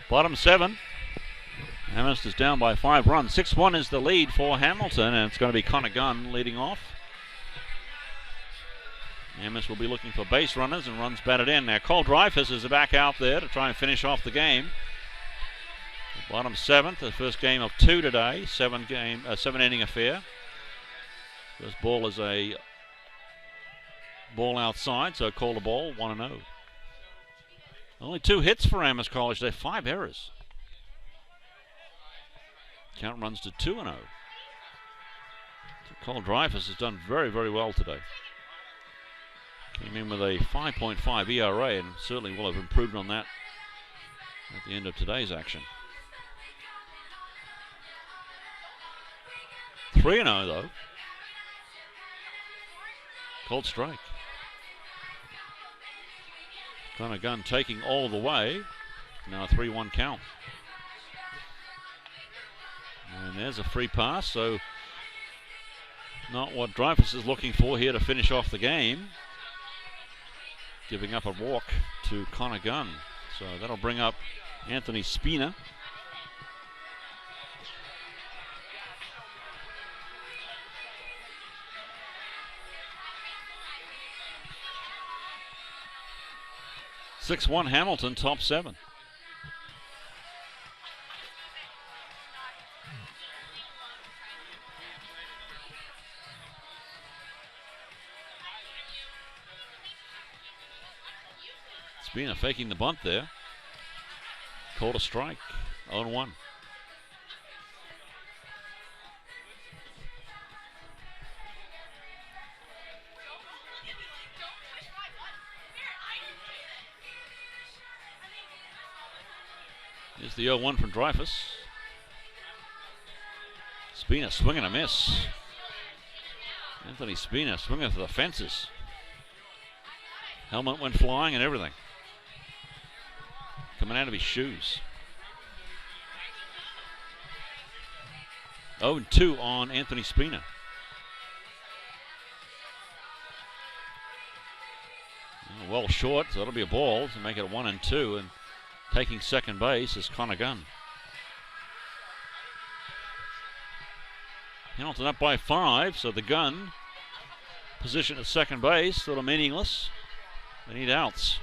Bottom 7. Amherst is down by 5 runs. 6-1 is the lead for Hamilton, and it's going to be Connor Gunn leading off. Amherst will be looking for base runners and runs batted in. Now Cole Dreyfus is back out there to try and finish off the game. Bottom 7th, the first game of 2 today. 7 inning affair. First ball is a ball outside, so call the ball, 1-0. Only 2 hits for Amherst College. They're 5 errors. Count runs to 2-0. So Cole Dreyfus has done very, very well today. Came in with a 5.5 ERA and certainly will have improved on that at the end of today's action. 3-0 though. Cold strike. Connor Gunn taking all the way. Now a 3-1 count. And there's a free pass, so not what Dreyfus is looking for here to finish off the game. Giving up a walk to Connor Gunn. So that'll bring up Anthony Spina. (6-1) Hamilton, top 7. Spina faking the bunt there. Called a strike. 0-1. Here's the 0-1 from Dreyfus. Spina swinging a miss. Anthony Spina swinging for the fences. Helmet went flying and everything. Coming out of his shoes. 0-2 on Anthony Spina. Well short, so that'll be a ball to make it a 1-2. And taking second base is Connor Gunn. Hamilton up by 5, so the Gunn position at second base, sort of meaningless. They need outs.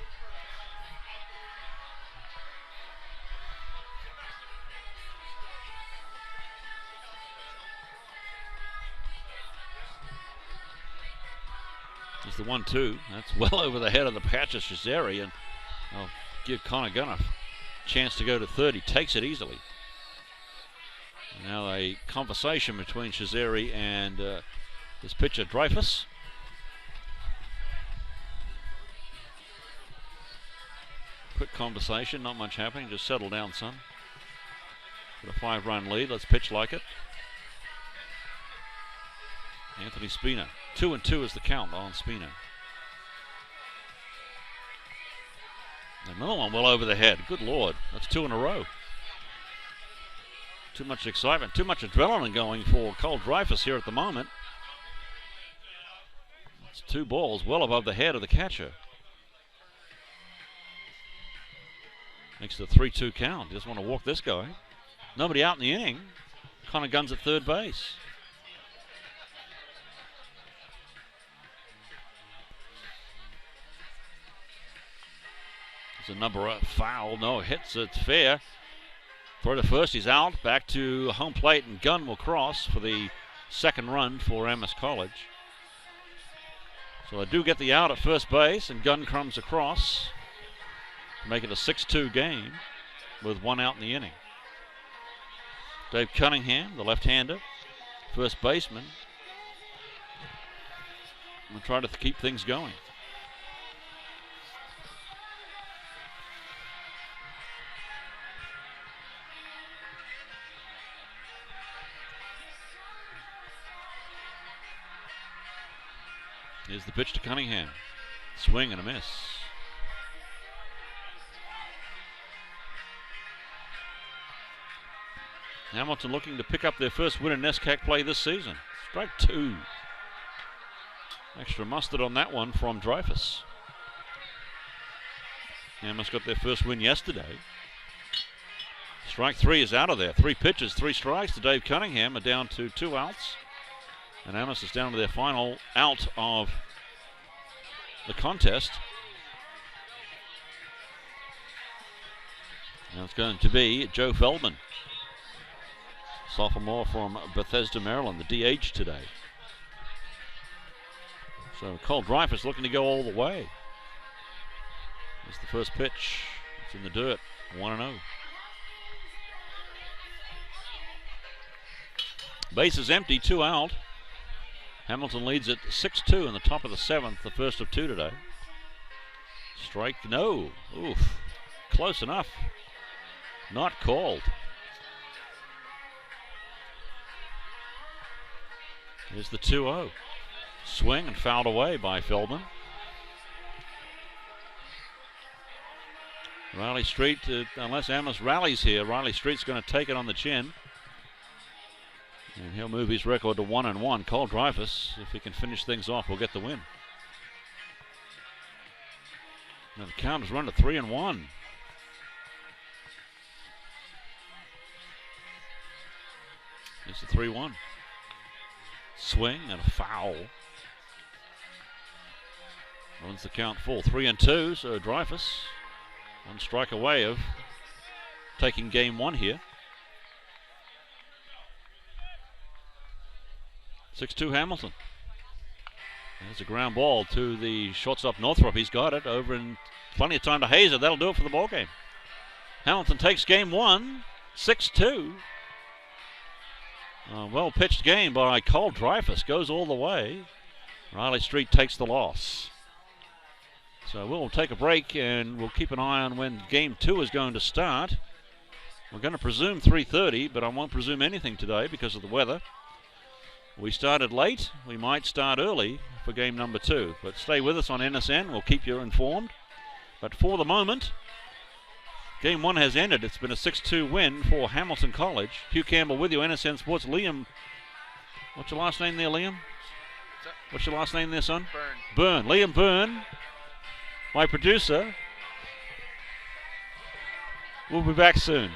It's the 1-2. That's well over the head of the catcher, Shazeri, and I'll give Connor Gunn a chance to go to third. He takes it easily. And now a conversation between Shazeri and his pitcher, Dreyfus. Quick conversation, not much happening. Just settle down, son. Got a 5-run lead. Let's pitch like it. Anthony Spina. 2-2 is the count on Spina. Another one well over the head. Good Lord. That's 2 in a row. Too much excitement, too much adrenaline going for Cole Dreyfus here at the moment. It's 2 balls well above the head of the catcher. Makes it a 3-2 count. He doesn't want to walk this guy. Nobody out in the inning. Connor Gunn's at third base. It's a number foul. No, hits. It's fair. Throw to first. He's out. Back to home plate, and Gunn will cross for the second run for Amherst College. So they do get the out at first base, and Gunn comes across to make it a 6-2 game with 1 out in the inning. Dave Cunningham, the left-hander, first baseman, will try to keep things going. Here's the pitch to Cunningham. Swing and a miss. Hamilton looking to pick up their first win in NESCAC play this season. Strike 2. Extra mustard on that one from Dreyfus. Amherst got their first win yesterday. Strike 3 is out of there. 3 pitches, 3 strikes to Dave Cunningham. Are down to 2 outs. And Amherst is down to their final out of the contest. Now it's going to be Joe Feldman, sophomore from Bethesda, Maryland, the DH today. So Cole Dreyfus looking to go all the way. It's the first pitch. It's in the dirt, 1-0. Base is empty, 2 out. Hamilton leads at 6-2 in the top of the 7th, the first of 2 today. Strike, no. Oof, close enough. Not called. Here's the 2-0. Swing and fouled away by Feldman. Riley Street, unless Amherst rallies here, Riley Street's going to take it on the chin. And he'll move his record to 1-1. Cole Dreyfus, if he can finish things off, will get the win. Now the count has run to 3-1. It's a 3-1. Swing and a foul. Runs the count full. 3-2, so Dreyfus 1 strike away of taking game 1 here. 6-2 Hamilton. There's a ground ball to the shortstop Northrop. He's got it over in plenty of time to Hazer. That'll do it for the ball game. Hamilton takes game 1, 6-2. Well pitched game by Cole Dreyfus. Goes all the way. Riley Street takes the loss. So we'll take a break and we'll keep an eye on when game 2 is going to start. We're going to presume 3:30, but I won't presume anything today because of the weather. We started late. We might start early for game number 2. But stay with us on NSN. We'll keep you informed. But for the moment, game 1 has ended. It's been a 6-2 win for Hamilton College. Hugh Campbell with you, NSN Sports. Liam, what's your last name there, Liam? What's your last name there, son? Byrne. Liam Byrne, my producer. We'll be back soon.